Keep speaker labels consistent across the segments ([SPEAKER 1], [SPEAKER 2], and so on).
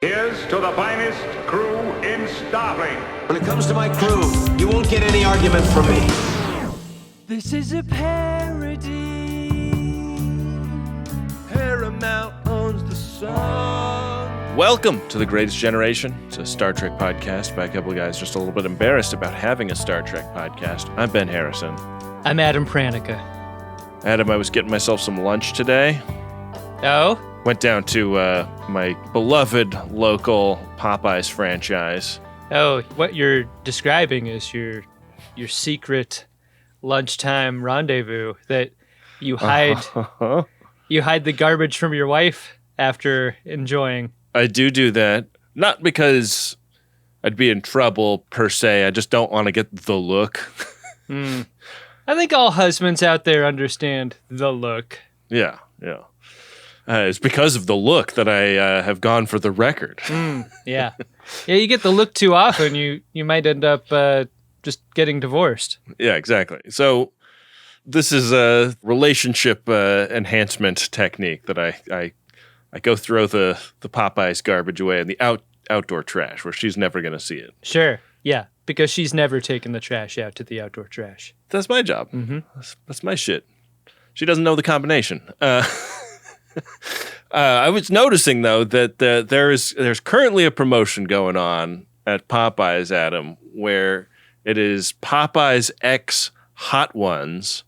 [SPEAKER 1] Here's to the finest crew in Starfleet.
[SPEAKER 2] When it comes to my crew, you won't get any argument from me.
[SPEAKER 3] This is a parody. Paramount owns the song.
[SPEAKER 4] Welcome to The Greatest Generation. It's a Star Trek podcast by a couple of guys just a little bit embarrassed about having a Star Trek podcast. I'm Ben Harrison.
[SPEAKER 3] I'm Adam Pranica.
[SPEAKER 4] Adam, I was getting myself some lunch today.
[SPEAKER 3] Oh?
[SPEAKER 4] Went down to my beloved local Popeyes franchise.
[SPEAKER 3] Oh, what you're describing is your secret lunchtime rendezvous that you hide. You hide the garbage from your wife after enjoying.
[SPEAKER 4] I do that. Not because I'd be in trouble per se. I just don't want to get the look.
[SPEAKER 3] I think all husbands out there understand the look.
[SPEAKER 4] Yeah. It's because of the look that I have gone for the record.
[SPEAKER 3] Yeah, you get the look too often, you might end up just getting divorced.
[SPEAKER 4] Yeah, exactly. So this is a relationship enhancement technique that I go throw the Popeyes garbage away in the outdoor trash where she's never going to see it.
[SPEAKER 3] Sure, yeah, because she's never taken the trash out to the outdoor trash.
[SPEAKER 4] That's my job. Mm-hmm. That's my shit. She doesn't know the combination. I was noticing, though, that there's currently a promotion going on at Popeyes, Adam, where it is Popeyes X Hot Ones,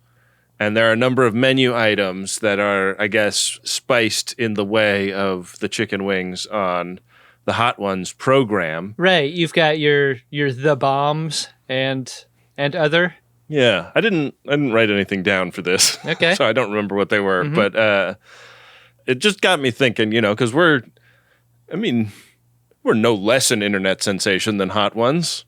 [SPEAKER 4] and there are a number of menu items that are, I guess, spiced in the way of the chicken wings on the Hot Ones program.
[SPEAKER 3] Right, you've got your The Bombs and other.
[SPEAKER 4] Yeah, I didn't write anything down for this.
[SPEAKER 3] Okay.
[SPEAKER 4] So I don't remember what they were, but it just got me thinking, because we're no less an internet sensation than Hot Ones.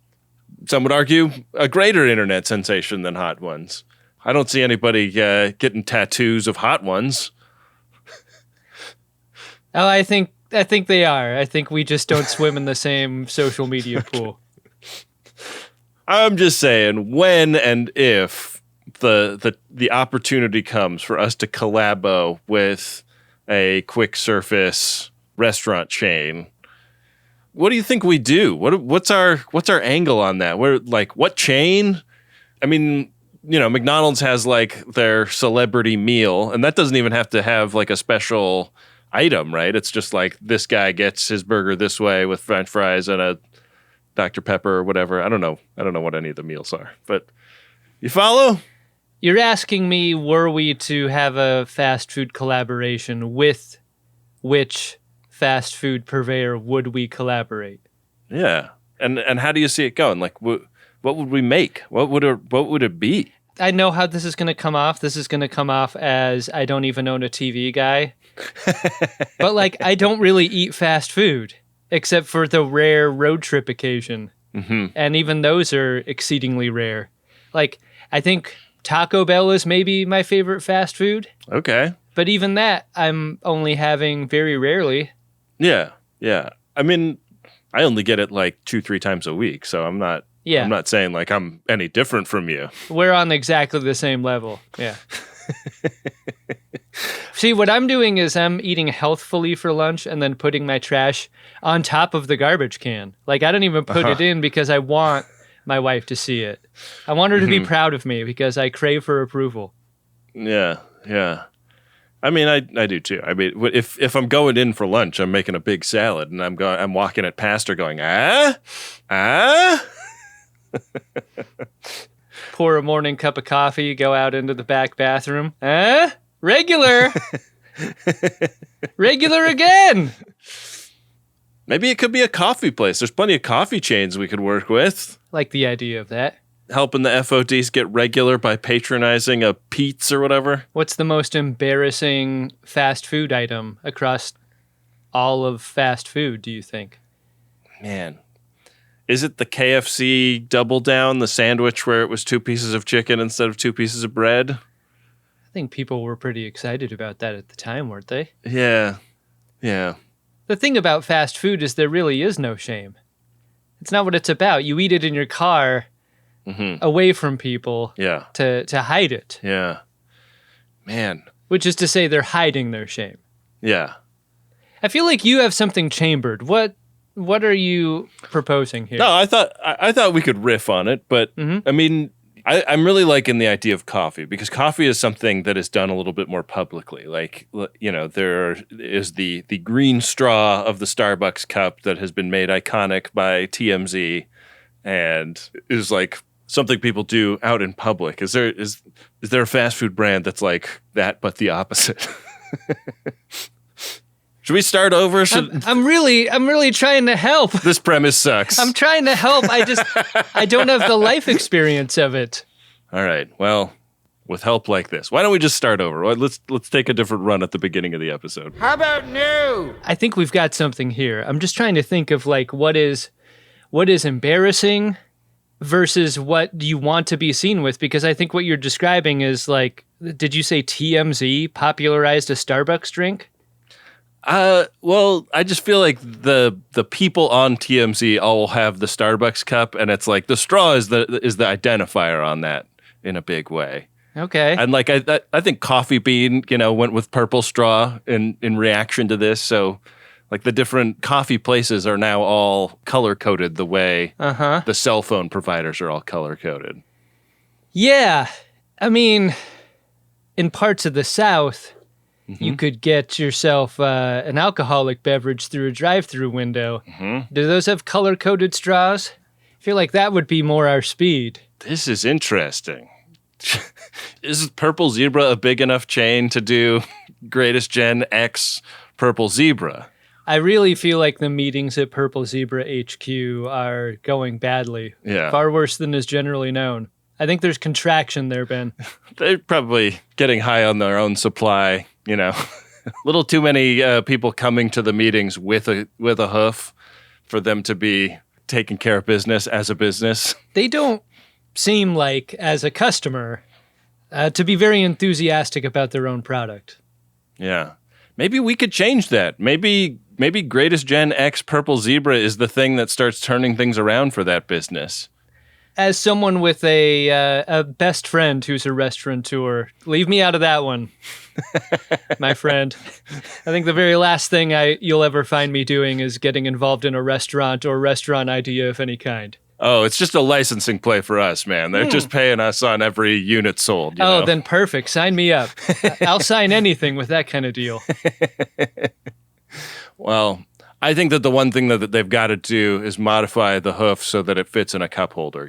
[SPEAKER 4] Some would argue a greater internet sensation than Hot Ones. I don't see anybody getting tattoos of Hot Ones.
[SPEAKER 3] Oh, I think they are. I think we just don't swim in the same social media pool.
[SPEAKER 4] I'm just saying, when and if the opportunity comes for us to collabo with a quick service restaurant chain, what do you think we do? What's our angle on that? What chain? I mean, McDonald's has like their celebrity meal, and that doesn't even have to have like a special item, right? It's just like this guy gets his burger this way with French fries and a Dr. Pepper or whatever. I don't know what any of the meals are, but you follow?
[SPEAKER 3] You're asking me, were we to have a fast food collaboration, with which fast food purveyor would we collaborate?
[SPEAKER 4] Yeah. And how do you see it going? Like, what would we make? What would it be?
[SPEAKER 3] I know how this is going to come off. This is going to come off as I don't even own a TV guy. But I don't really eat fast food except for the rare road trip occasion. Mm-hmm. And even those are exceedingly rare. I think Taco Bell is maybe my favorite fast food. Okay. But even that, I'm only having very rarely.
[SPEAKER 4] Yeah. I mean, I only get it 2-3 times a week, so I'm not saying I'm any different from you.
[SPEAKER 3] We're on exactly the same level. Yeah. See, what I'm doing is I'm eating healthfully for lunch and then putting my trash on top of the garbage can. I don't even put it in because I want my wife to see it. I want her to be proud of me because I crave her approval.
[SPEAKER 4] Yeah. I mean, I do too. I mean, if I'm going in for lunch, I'm making a big salad and I'm walking it past her going,
[SPEAKER 3] Pour a morning cup of coffee, go out into the back bathroom. Regular. Regular again.
[SPEAKER 4] Maybe it could be a coffee place. There's plenty of coffee chains we could work with.
[SPEAKER 3] Like the idea of that.
[SPEAKER 4] Helping the FODs get regular by patronizing a Pete's or whatever.
[SPEAKER 3] What's the most embarrassing fast food item across all of fast food, do you think?
[SPEAKER 4] Man. Is it the KFC Double Down, the sandwich where it was 2 pieces of chicken instead of 2 pieces of bread?
[SPEAKER 3] I think people were pretty excited about that at the time, weren't they?
[SPEAKER 4] Yeah.
[SPEAKER 3] The thing about fast food is there really is no shame. It's not what it's about. You eat it in your car away from people to hide it.
[SPEAKER 4] Yeah. Man.
[SPEAKER 3] Which is to say they're hiding their shame.
[SPEAKER 4] Yeah.
[SPEAKER 3] I feel like you have something chambered. What are you proposing here?
[SPEAKER 4] No, I thought we could riff on it, but I mean, I'm really liking the idea of coffee because coffee is something that is done a little bit more publicly. Like, you know, there is the green straw of the Starbucks cup that has been made iconic by TMZ and is like something people do out in public. Is there a fast food brand that's like that but the opposite? Should we start over?
[SPEAKER 3] I'm really trying to help.
[SPEAKER 4] This premise sucks.
[SPEAKER 3] I'm trying to help. I don't have the life experience of it.
[SPEAKER 4] All right. Well, with help like this, why don't we just start over? Well, let's take a different run at the beginning of the episode.
[SPEAKER 2] How about new?
[SPEAKER 3] I think we've got something here. I'm just trying to think of like what is embarrassing versus what you want to be seen with, because I think what you're describing is like, did you say TMZ popularized a Starbucks drink?
[SPEAKER 4] Well, I just feel like the people on TMZ all have the Starbucks cup, and it's like the straw is the identifier on that in a big way.
[SPEAKER 3] Okay.
[SPEAKER 4] And like I think Coffee Bean, went with purple straw in reaction to this. So like the different coffee places are now all color coded the way the cell phone providers are all color coded.
[SPEAKER 3] Yeah, I mean, in parts of the South, you could get yourself an alcoholic beverage through a drive-through window. Do those have color-coded straws? I feel like that would be more our speed.
[SPEAKER 4] This is interesting. Is Purple Zebra a big enough chain to do Greatest Gen X Purple Zebra?
[SPEAKER 3] I really feel like the meetings at Purple Zebra HQ are going badly.
[SPEAKER 4] Yeah.
[SPEAKER 3] Far worse than is generally known. I think there's contraction there, Ben.
[SPEAKER 4] They're probably getting high on their own supply. A little too many people coming to the meetings with a hoof for them to be taking care of business as a business.
[SPEAKER 3] They don't seem like, as a customer, to be very enthusiastic about their own product.
[SPEAKER 4] Yeah. Maybe we could change that. Maybe Greatest Gen X Purple Zebra is the thing that starts turning things around for that business.
[SPEAKER 3] As someone with a best friend who's a restaurateur, leave me out of that one, my friend. I think the very last thing you'll ever find me doing is getting involved in a restaurant or restaurant idea of any kind.
[SPEAKER 4] Oh, it's just a licensing play for us, man. They're just paying us on every unit sold. You know?
[SPEAKER 3] Then perfect. Sign me up. I'll sign anything with that kind of deal.
[SPEAKER 4] Well, I think that the one thing that they've got to do is modify the hoof so that it fits in a cup holder,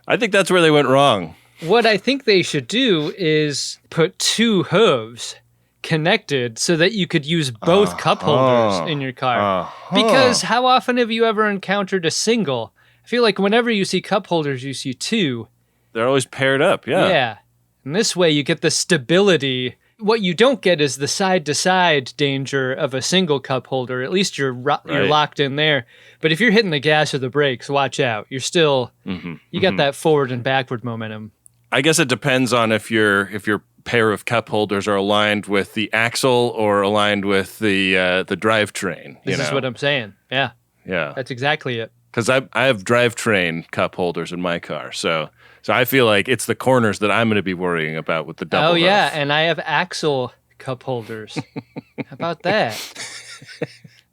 [SPEAKER 4] I think that's where they went wrong.
[SPEAKER 3] What I think they should do is put two hooves connected so that you could use both cup holders in your car. Because how often have you ever encountered a single? I feel like whenever you see cup holders, you see two.
[SPEAKER 4] They're always paired up, yeah.
[SPEAKER 3] Yeah. And this way you get the stability. What you don't get is the side-to-side danger of a single cup holder. At least you're locked in there. But if you're hitting the gas or the brakes, watch out. You're still, you got that forward and backward momentum.
[SPEAKER 4] I guess it depends on if your pair of cup holders are aligned with the axle or aligned with the drivetrain.
[SPEAKER 3] This is what I'm saying. Yeah.
[SPEAKER 4] Yeah.
[SPEAKER 3] That's exactly it.
[SPEAKER 4] Because I have drivetrain cup holders in my car, so I feel like it's the corners that I'm going to be worrying about with the double hoof.
[SPEAKER 3] Yeah, and I have axle cup holders. How about that?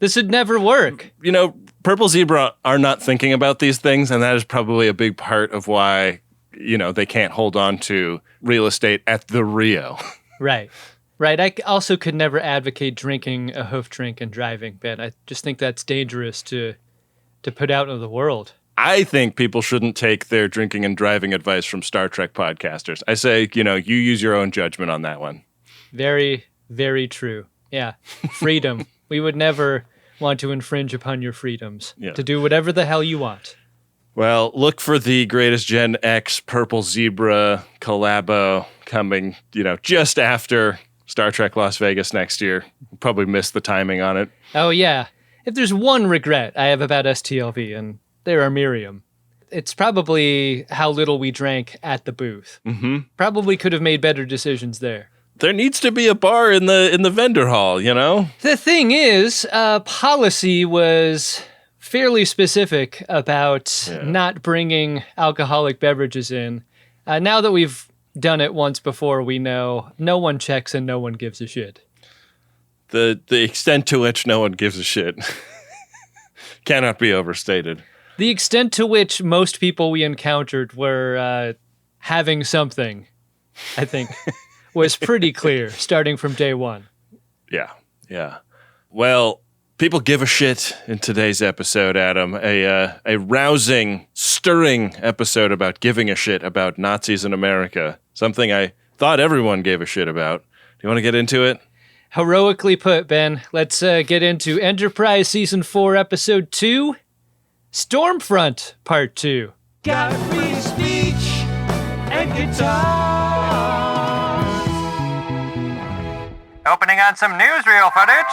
[SPEAKER 3] This would never work.
[SPEAKER 4] Purple Zebra are not thinking about these things, and that is probably a big part of why, they can't hold on to real estate at the Rio.
[SPEAKER 3] Right. I also could never advocate drinking a hoof drink and driving, Ben. I just think that's dangerous to put out into the world.
[SPEAKER 4] I think people shouldn't take their drinking and driving advice from Star Trek podcasters. I say, you use your own judgment on that one.
[SPEAKER 3] Very, very true. Yeah. Freedom. We would never want to infringe upon your freedoms to do whatever the hell you want.
[SPEAKER 4] Well, look for the Greatest Gen X Purple Zebra collabo coming, just after Star Trek Las Vegas next year. Probably missed the timing on it.
[SPEAKER 3] Oh, yeah. If there's one regret I have about STLV, and there are Miriam, it's probably how little we drank at the booth. Probably could have made better decisions there.
[SPEAKER 4] There needs to be a bar in the vendor hall,
[SPEAKER 3] The thing is, policy was fairly specific about not bringing alcoholic beverages in. Now that we've done it once before, we know no one checks and no one gives a shit.
[SPEAKER 4] The extent to which no one gives a shit cannot be overstated.
[SPEAKER 3] The extent to which most people we encountered were having something, I think, was pretty clear starting from day one.
[SPEAKER 4] Yeah. Well, people give a shit in today's episode, Adam. A rousing, stirring episode about giving a shit about Nazis in America. Something I thought everyone gave a shit about. Do you want to get into it?
[SPEAKER 3] Heroically put, Ben. Let's get into Enterprise Season 4, Episode 2, Stormfront Part 2.
[SPEAKER 5] Got free speech and guitars.
[SPEAKER 6] Opening on some newsreel footage.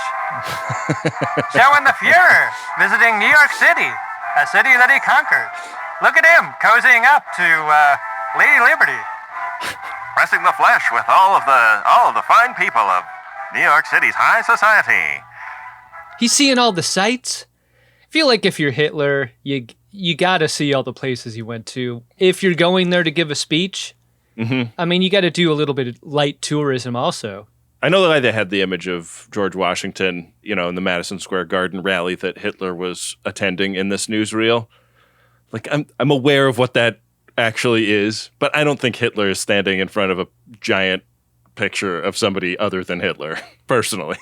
[SPEAKER 6] Showing the Fuhrer visiting New York City, a city that he conquered. Look at him cozying up to Lady Liberty. Pressing the flesh with all of the fine people of New York City's high society.
[SPEAKER 3] He's seeing all the sights. I feel like if you're Hitler, you gotta see all the places he went to. If you're going there to give a speech, I mean, you gotta do a little bit of light tourism also.
[SPEAKER 4] I know that they had the image of George Washington, in the Madison Square Garden rally that Hitler was attending in this newsreel. Like, I'm aware of what that actually is, but I don't think Hitler is standing in front of a giant picture of somebody other than Hitler, personally.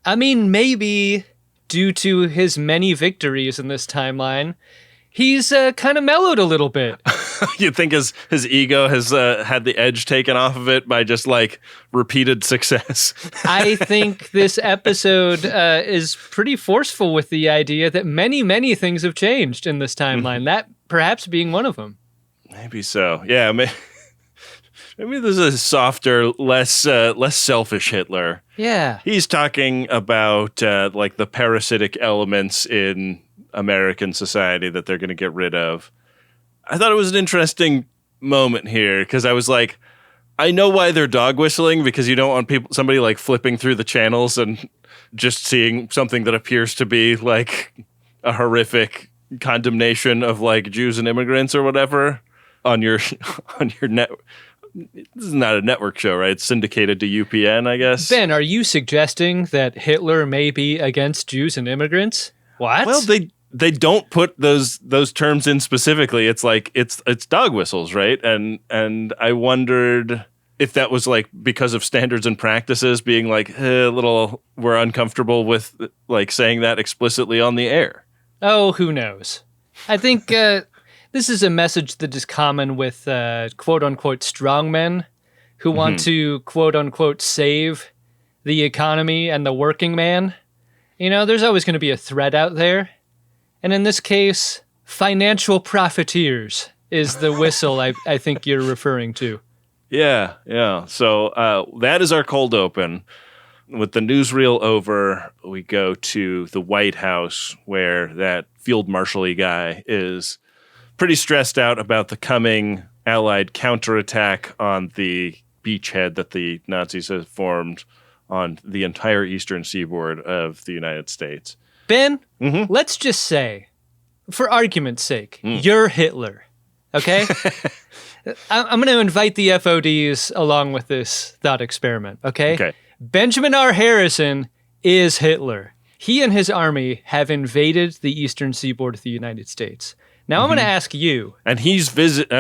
[SPEAKER 3] I mean, maybe due to his many victories in this timeline, he's kind of mellowed a little bit.
[SPEAKER 4] You think his ego has had the edge taken off of it by just like repeated success?
[SPEAKER 3] I think this episode is pretty forceful with the idea that many, many things have changed in this timeline, that perhaps being one of them.
[SPEAKER 4] Maybe so. Yeah, maybe there's a softer, less selfish Hitler.
[SPEAKER 3] Yeah.
[SPEAKER 4] He's talking about like the parasitic elements in American society that they're going to get rid of. I thought it was an interesting moment here because I was like, I know why they're dog whistling, because you don't want somebody like flipping through the channels and just seeing something that appears to be like a horrific condemnation of like Jews and immigrants or whatever on your net. This is not a network show, right? It's syndicated to UPN, I guess.
[SPEAKER 3] Ben, are you suggesting that Hitler may be against Jews and immigrants? What?
[SPEAKER 4] Well, they don't put those terms in specifically. It's like it's dog whistles, right? And I wondered if that was like because of standards and practices being like we're uncomfortable with like saying that explicitly on the air.
[SPEAKER 3] Oh, who knows? I think this is a message that is common with quote-unquote strongmen who want to quote-unquote save the economy and the working man. There's always going to be a threat out there. And in this case, financial profiteers is the whistle I think you're referring to.
[SPEAKER 4] Yeah. So that is our cold open. With the newsreel over, we go to the White House where that field marshal-y guy is pretty stressed out about the coming Allied counterattack on the beachhead that the Nazis have formed on the entire eastern seaboard of the United States.
[SPEAKER 3] Ben, let's just say, for argument's sake, you're Hitler, okay? I'm going to invite the FODs along with this thought experiment, okay?
[SPEAKER 4] Okay.
[SPEAKER 3] Benjamin R. Harrison is Hitler. He and his army have invaded the eastern seaboard of the United States. Now I'm going to ask you.
[SPEAKER 4] And he's I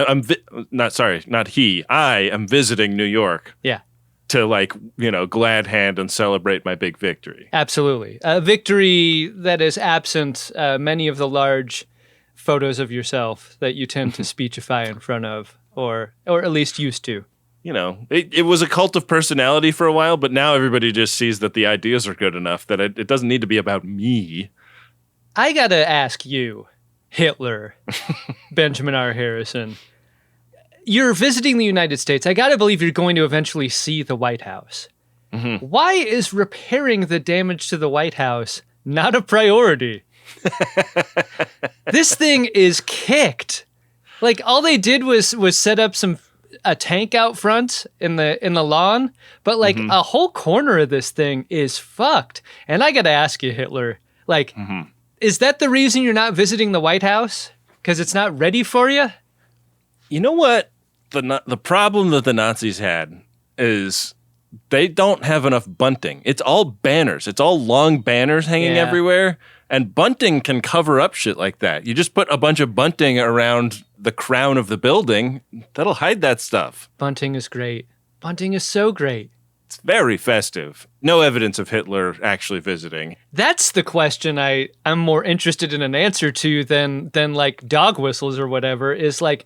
[SPEAKER 4] am visiting New York.
[SPEAKER 3] Yeah.
[SPEAKER 4] To glad hand and celebrate my big victory.
[SPEAKER 3] Absolutely. A victory that is absent many of the large photos of yourself that you tend to speechify in front of, or at least used to.
[SPEAKER 4] It was a cult of personality for a while, but now everybody just sees that the ideas are good enough that it doesn't need to be about me.
[SPEAKER 3] I got to ask you, Hitler, Benjamin R. Harrison, you're visiting the United States. I got to believe you're going to eventually see the White House. Why is repairing the damage to the White House not a priority? This thing is kicked. Like, all they did was set up a tank out front in the lawn, but like a whole corner of this thing is fucked. And I got to ask you, Hitler, like, is that the reason you're not visiting the White House? Because it's not ready for you?
[SPEAKER 4] You know what? The problem that the Nazis had is they don't have enough bunting. It's all banners. It's all long banners hanging everywhere. And bunting can cover up shit like that. You just put a bunch of bunting around the crown of the building, that'll hide that stuff.
[SPEAKER 3] Bunting is great. Bunting is so great.
[SPEAKER 4] It's very festive. No evidence of Hitler actually visiting.
[SPEAKER 3] That's the question I'm more interested in an answer to than like dog whistles or whatever, is like,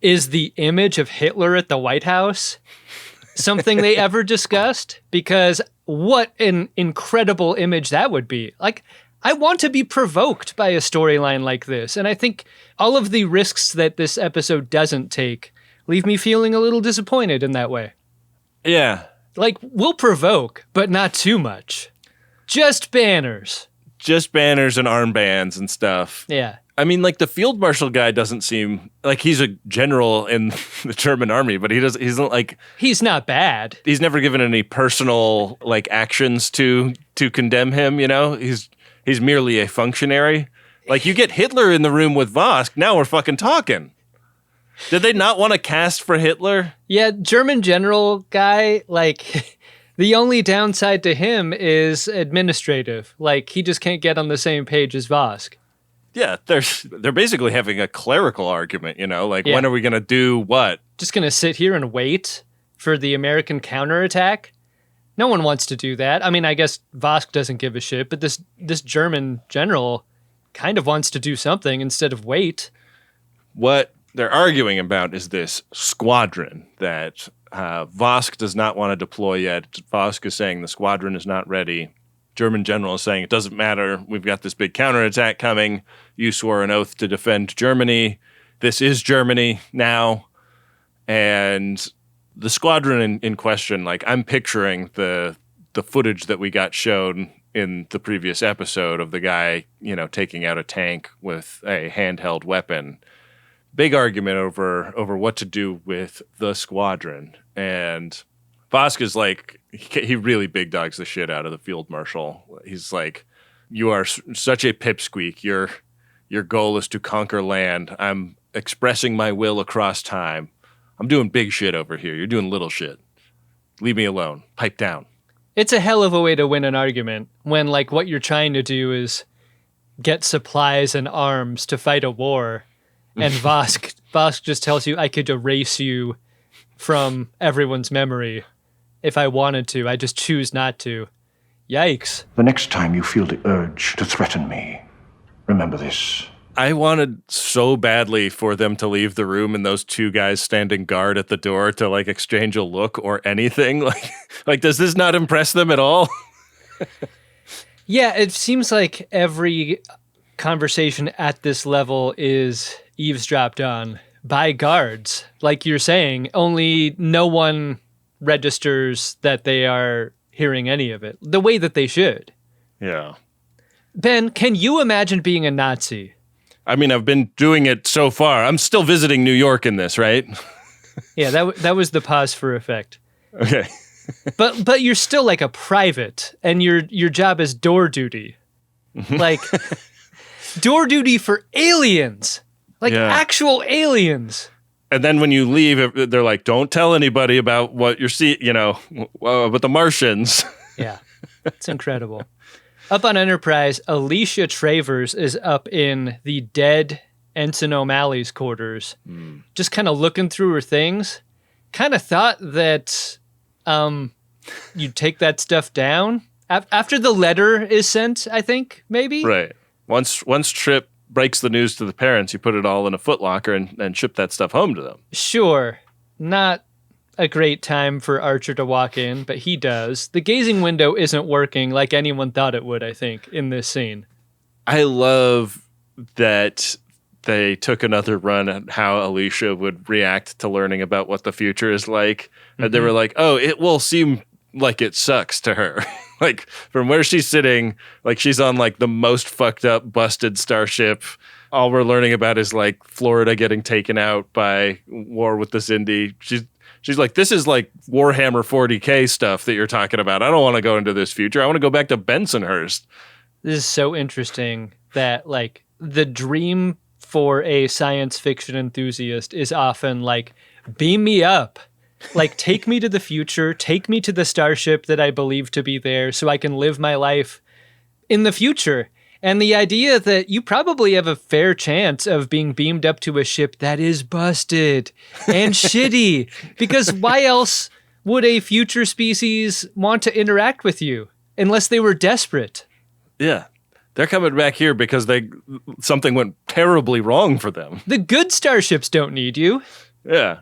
[SPEAKER 3] is the image of Hitler at the White House something they ever discussed? Because what an incredible image that would be. Like, I want to be provoked by a storyline like this. And I think all of the risks that this episode doesn't take leave me feeling a little disappointed in that way.
[SPEAKER 4] Yeah.
[SPEAKER 3] Like, we'll provoke, but not too much. Just banners.
[SPEAKER 4] Just banners and armbands and stuff.
[SPEAKER 3] Yeah.
[SPEAKER 4] I mean, like, the field marshal guy doesn't seem like he's a general in the German army, but he's not like...
[SPEAKER 3] He's not bad.
[SPEAKER 4] He's never given any personal, like, actions to condemn him, you know? He's merely a functionary. Like, you get Hitler in the room with Vosk, now we're fucking talking. Did they not want to cast for Hitler?
[SPEAKER 3] Yeah, German general guy, like, the only downside to him is administrative. Like, he just can't get on the same page as Vosk.
[SPEAKER 4] Yeah, they're basically having a clerical argument, you know? Like, when are we going to do what?
[SPEAKER 3] Just going to sit here and wait for the American counterattack? No one wants to do that. I mean, I guess Vosk doesn't give a shit, but this German general kind of wants to do something instead of wait.
[SPEAKER 4] What they're arguing about is this squadron that Vosk does not want to deploy yet. Vosk is saying the squadron is not ready. German general is saying it doesn't matter. We've got this big counterattack coming. You swore an oath to defend Germany. This is Germany now. And the squadron in question, like, I'm picturing the footage that we got shown in the previous episode of the guy, you know, taking out a tank with a handheld weapon. Big argument over what to do with the squadron. And Vosk is like, he really big dogs the shit out of the field marshal. He's like, you are such a pipsqueak. Your goal is to conquer land. I'm expressing my will across time. I'm doing big shit over here. You're doing little shit. Leave me alone. Pipe down.
[SPEAKER 3] It's a hell of a way to win an argument when, like, what you're trying to do is get supplies and arms to fight a war. And Vosk just tells you, I could erase you from everyone's memory if I wanted to. I just choose not to. Yikes.
[SPEAKER 7] The next time you feel the urge to threaten me, remember this.
[SPEAKER 4] I wanted so badly for them to leave the room and those two guys standing guard at the door to, like, exchange a look or anything. Like, does this not impress them at all?
[SPEAKER 3] Yeah, it seems like every conversation at this level is eavesdropped on by guards. Like you're saying, only no one registers that they are hearing any of it the way that they should.
[SPEAKER 4] Yeah.
[SPEAKER 3] Ben, can you imagine being a Nazi?
[SPEAKER 4] I mean, I've been doing it so far. I'm still visiting New York in this, right?
[SPEAKER 3] Yeah, that was the pause for effect.
[SPEAKER 4] Okay.
[SPEAKER 3] But you're still like a private, and your job is door duty. Like, door duty for aliens. Like, actual aliens.
[SPEAKER 4] And then when you leave, they're like, don't tell anybody about what you're seeing, you know, with the Martians.
[SPEAKER 3] Yeah, it's incredible. Up on Enterprise, Alicia Travers is up in the dead Ensign O'Malley's quarters, just kind of looking through her things. Kind of thought that you'd take that stuff down after the letter is sent, I think, maybe?
[SPEAKER 4] Right. Once Trip breaks the news to the parents, you put it all in a footlocker and ship that stuff home to them.
[SPEAKER 3] Sure. Not a great time for Archer to walk in, but he does. The gazing window isn't working like anyone thought it would, I think, in this scene.
[SPEAKER 4] I love that they took another run at how Alicia would react to learning about what the future is like. And they were like, oh, it will seem like it sucks to her. Like, from where she's sitting, like, she's on, like, the most fucked up, busted starship. All we're learning about is, like, Florida getting taken out by war with the Zindi. She's like, this is like Warhammer 40K stuff that you're talking about. I don't want to go into this future. I want to go back to Bensonhurst.
[SPEAKER 3] This is so interesting that, like, the dream for a science fiction enthusiast is often like, beam me up Like, take me to the future, take me to the starship that I believe to be there so I can live my life in the future. And the idea that you probably have a fair chance of being beamed up to a ship that is busted and shitty, because why else would a future species want to interact with you unless they were desperate?
[SPEAKER 4] Yeah. They're coming back here because something went terribly wrong for them.
[SPEAKER 3] The good starships don't need you.
[SPEAKER 4] Yeah.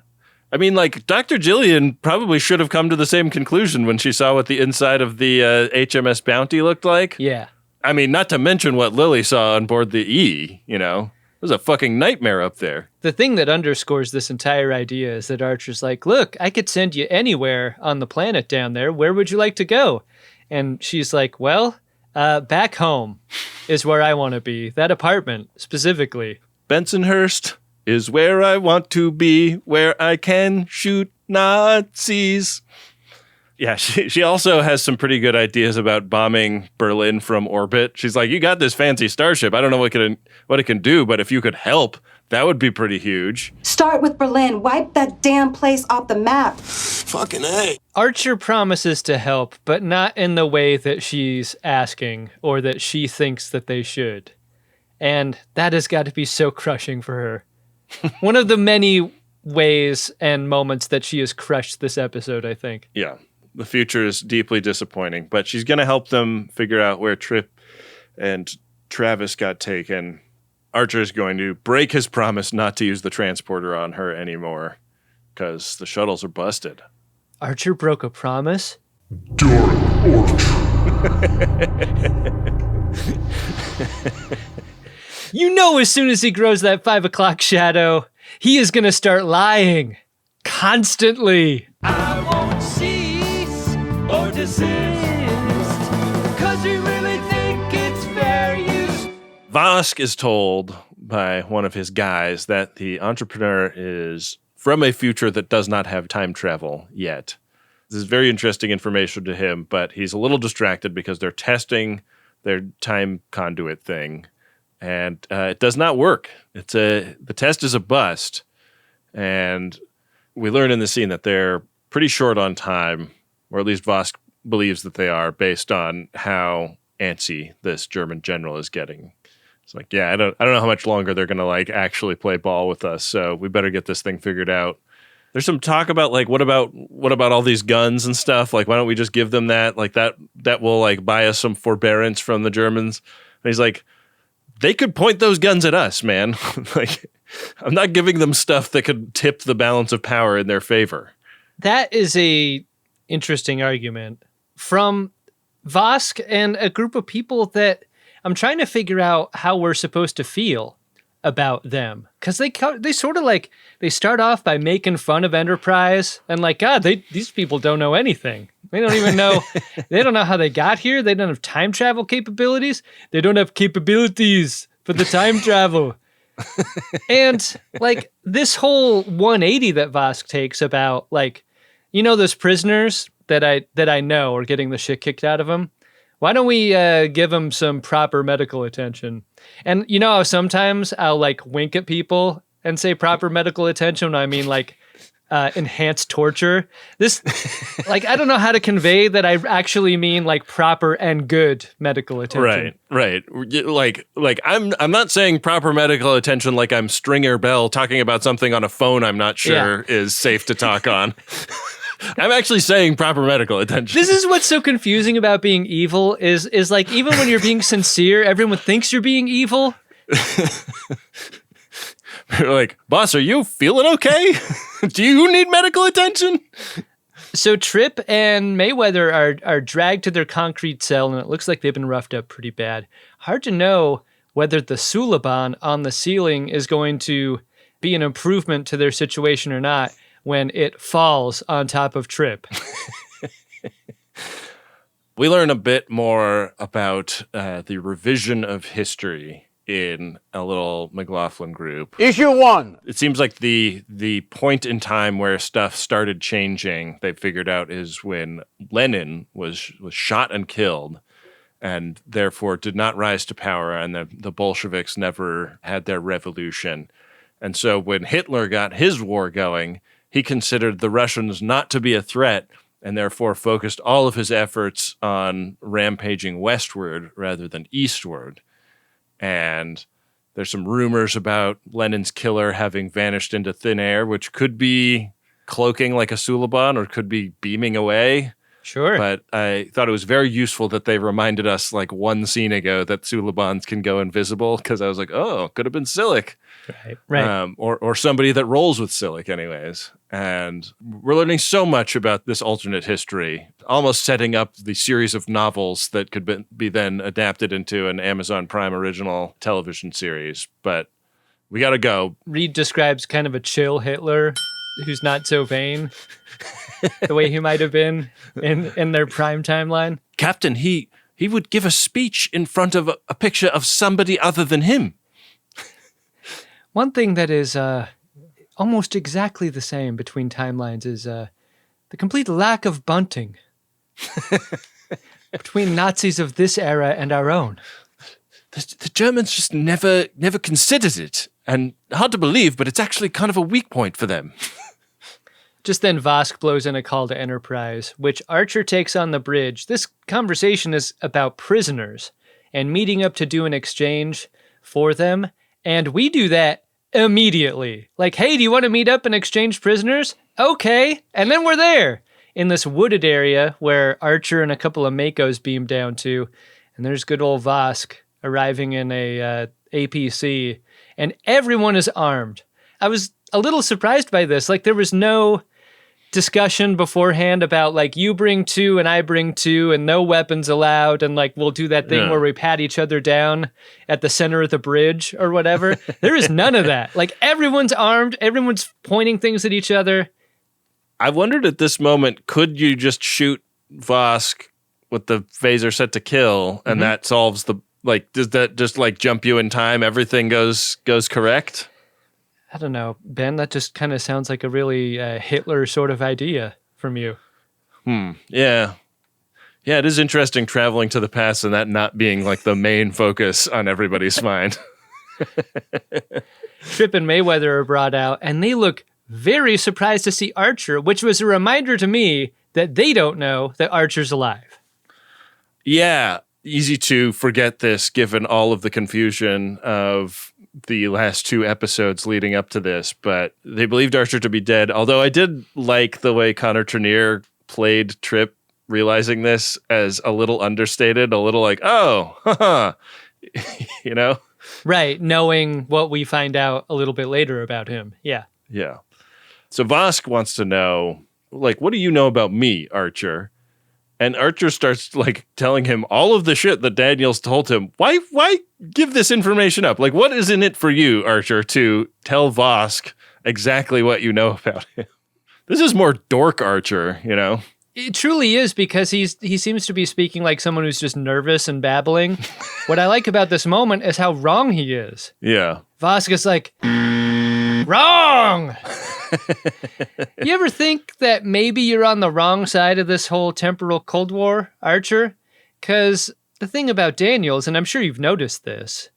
[SPEAKER 4] I mean, like, Dr. Jillian probably should have come to the same conclusion when she saw what the inside of the HMS Bounty looked like.
[SPEAKER 3] Yeah.
[SPEAKER 4] I mean, not to mention what Lily saw on board the E, you know? It was a fucking nightmare up there.
[SPEAKER 3] The thing that underscores this entire idea is that Archer's like, look, I could send you anywhere on the planet down there. Where would you like to go? And she's like, well, back home is where I want to be. That apartment, specifically.
[SPEAKER 4] Bensonhurst is where I want to be, where I can shoot Nazis. Yeah, she also has some pretty good ideas about bombing Berlin from orbit. She's like, you got this fancy starship. I don't know what it can do, but if you could help, that would be pretty huge.
[SPEAKER 8] Start with Berlin. Wipe that damn place off the map.
[SPEAKER 2] Fucking A.
[SPEAKER 3] Archer promises to help, but not in the way that she's asking or that she thinks that they should. And that has got to be so crushing for her. One of the many ways and moments that she has crushed this episode, I think.
[SPEAKER 4] Yeah. The future is deeply disappointing, but she's going to help them figure out where Trip and Travis got taken. Archer is going to break his promise not to use the transporter on her anymore because the shuttles are busted.
[SPEAKER 3] Archer broke a promise? You know, as soon as he grows that 5 o'clock shadow, he is going to start lying. Constantly.
[SPEAKER 5] I won't cease or desist, 'cause we really think it's fair use.
[SPEAKER 4] Vosk is told by one of his guys that the entrepreneur is from a future that does not have time travel yet. This is very interesting information to him, but he's a little distracted because they're testing their time conduit thing, and it does not work. The test is a bust, and we learn in the scene that they're pretty short on time, or at least Vosk believes that they are, based on how antsy this German general is getting. It's like, yeah, I don't know how much longer they're going to like actually play ball with us, so we better get this thing figured out. There's some talk about like, what about all these guns and stuff? Like, why don't we just give them that? Like that will like buy us some forbearance from the Germans. And he's like, they could point those guns at us, man. Like, I'm not giving them stuff that could tip the balance of power in their favor.
[SPEAKER 3] That is a interesting argument from Vosk and a group of people that I'm trying to figure out how we're supposed to feel about them. Because they sort of like, they start off by making fun of Enterprise and like, God, these people don't know anything. They don't even know, they don't know how they got here. They don't have time travel capabilities. They don't have capabilities for the time travel. And like this whole 180 that Vosk takes about like, you know, those prisoners that I know are getting the shit kicked out of them. Why don't we give them some proper medical attention? And you know how sometimes I'll like wink at people and say proper medical attention when I mean like enhanced torture. This, like, I don't know how to convey that I actually mean like proper and good medical attention.
[SPEAKER 4] Right. Like I'm not saying proper medical attention like I'm Stringer Bell talking about something on a phone I'm not sure is safe to talk on. I'm actually saying proper medical attention.
[SPEAKER 3] This is what's so confusing about being evil is like even when you're being sincere, everyone thinks you're being evil.
[SPEAKER 4] You're like, boss, are you feeling okay? Do you need medical attention?
[SPEAKER 3] So Trip and Mayweather are dragged to their concrete cell, and it looks like they've been roughed up pretty bad. Hard to know whether the Suliban on the ceiling is going to be an improvement to their situation or not when it falls on top of Trip.
[SPEAKER 4] We learn a bit more about the revision of history in a little McLaughlin group.
[SPEAKER 9] Issue 1.
[SPEAKER 4] It seems like the point in time where stuff started changing, they figured out, is when Lenin was shot and killed and therefore did not rise to power, and the Bolsheviks never had their revolution. And so when Hitler got his war going, he considered the Russians not to be a threat and therefore focused all of his efforts on rampaging westward rather than eastward. And there's some rumors about Lenin's killer having vanished into thin air, which could be cloaking like a Suliban or could be beaming away.
[SPEAKER 3] Sure.
[SPEAKER 4] But I thought it was very useful that they reminded us like one scene ago that Sulibans can go invisible, because I was like, oh, could have been Silik.
[SPEAKER 3] Right.
[SPEAKER 4] Or somebody that rolls with Silik anyways. And we're learning so much about this alternate history, almost setting up the series of novels that could be then adapted into an Amazon Prime original television series. But we got to go.
[SPEAKER 3] Reed describes kind of a chill Hitler who's not so vain, the way he might have been in their prime timeline.
[SPEAKER 4] Captain, he would give a speech in front of a picture of somebody other than him.
[SPEAKER 3] One thing that is almost exactly the same between timelines is the complete lack of bunting between Nazis of this era and our own.
[SPEAKER 4] The Germans just never considered it. And hard to believe, but it's actually kind of a weak point for them.
[SPEAKER 3] Just then Vosk blows in a call to Enterprise, which Archer takes on the bridge. This conversation is about prisoners and meeting up to do an exchange for them. And we do that immediately. Like, hey, do you want to meet up and exchange prisoners? Okay. And then we're there in this wooded area where Archer and a couple of Makos beam down to. And there's good old Vosk arriving in a APC. And everyone is armed. I was a little surprised by this. Like, there was no discussion beforehand about like you bring two and I bring two and no weapons allowed, and like we'll do that thing where we pat each other down at the center of the bridge or whatever. There is none of that. Like, everyone's armed, everyone's pointing things at each other.
[SPEAKER 4] I wondered at this moment, could you just shoot Vosk with the phaser set to kill and that solves the, like, does that just like jump you in time? Everything goes correct?
[SPEAKER 3] I don't know, Ben, that just kind of sounds like a really Hitler sort of idea from you.
[SPEAKER 4] Yeah. Yeah, it is interesting traveling to the past and that not being like the main focus on everybody's mind.
[SPEAKER 3] Trip and Mayweather are brought out, and they look very surprised to see Archer, which was a reminder to me that they don't know that Archer's alive.
[SPEAKER 4] Yeah, easy to forget this given all of the confusion of the last two episodes leading up to this, but they believed Archer to be dead. Although I did like the way Connor Trenier played Trip, realizing this as a little understated, a little like, oh, haha, you know?
[SPEAKER 3] Right, knowing what we find out a little bit later about him. Yeah.
[SPEAKER 4] Yeah. So Vosk wants to know, like, what do you know about me, Archer? And Archer starts like telling him all of the shit that Daniels told him. Why give this information up? Like, what is in it for you, Archer, to tell Vosk exactly what you know about him? This is more dork Archer, you know?
[SPEAKER 3] It truly is, because he seems to be speaking like someone who's just nervous and babbling. What I like about this moment is how wrong he is.
[SPEAKER 4] Yeah.
[SPEAKER 3] Vosk is like, wrong! You ever think that maybe you're on the wrong side of this whole temporal Cold War, Archer? Because the thing about Daniels, and I'm sure you've noticed this,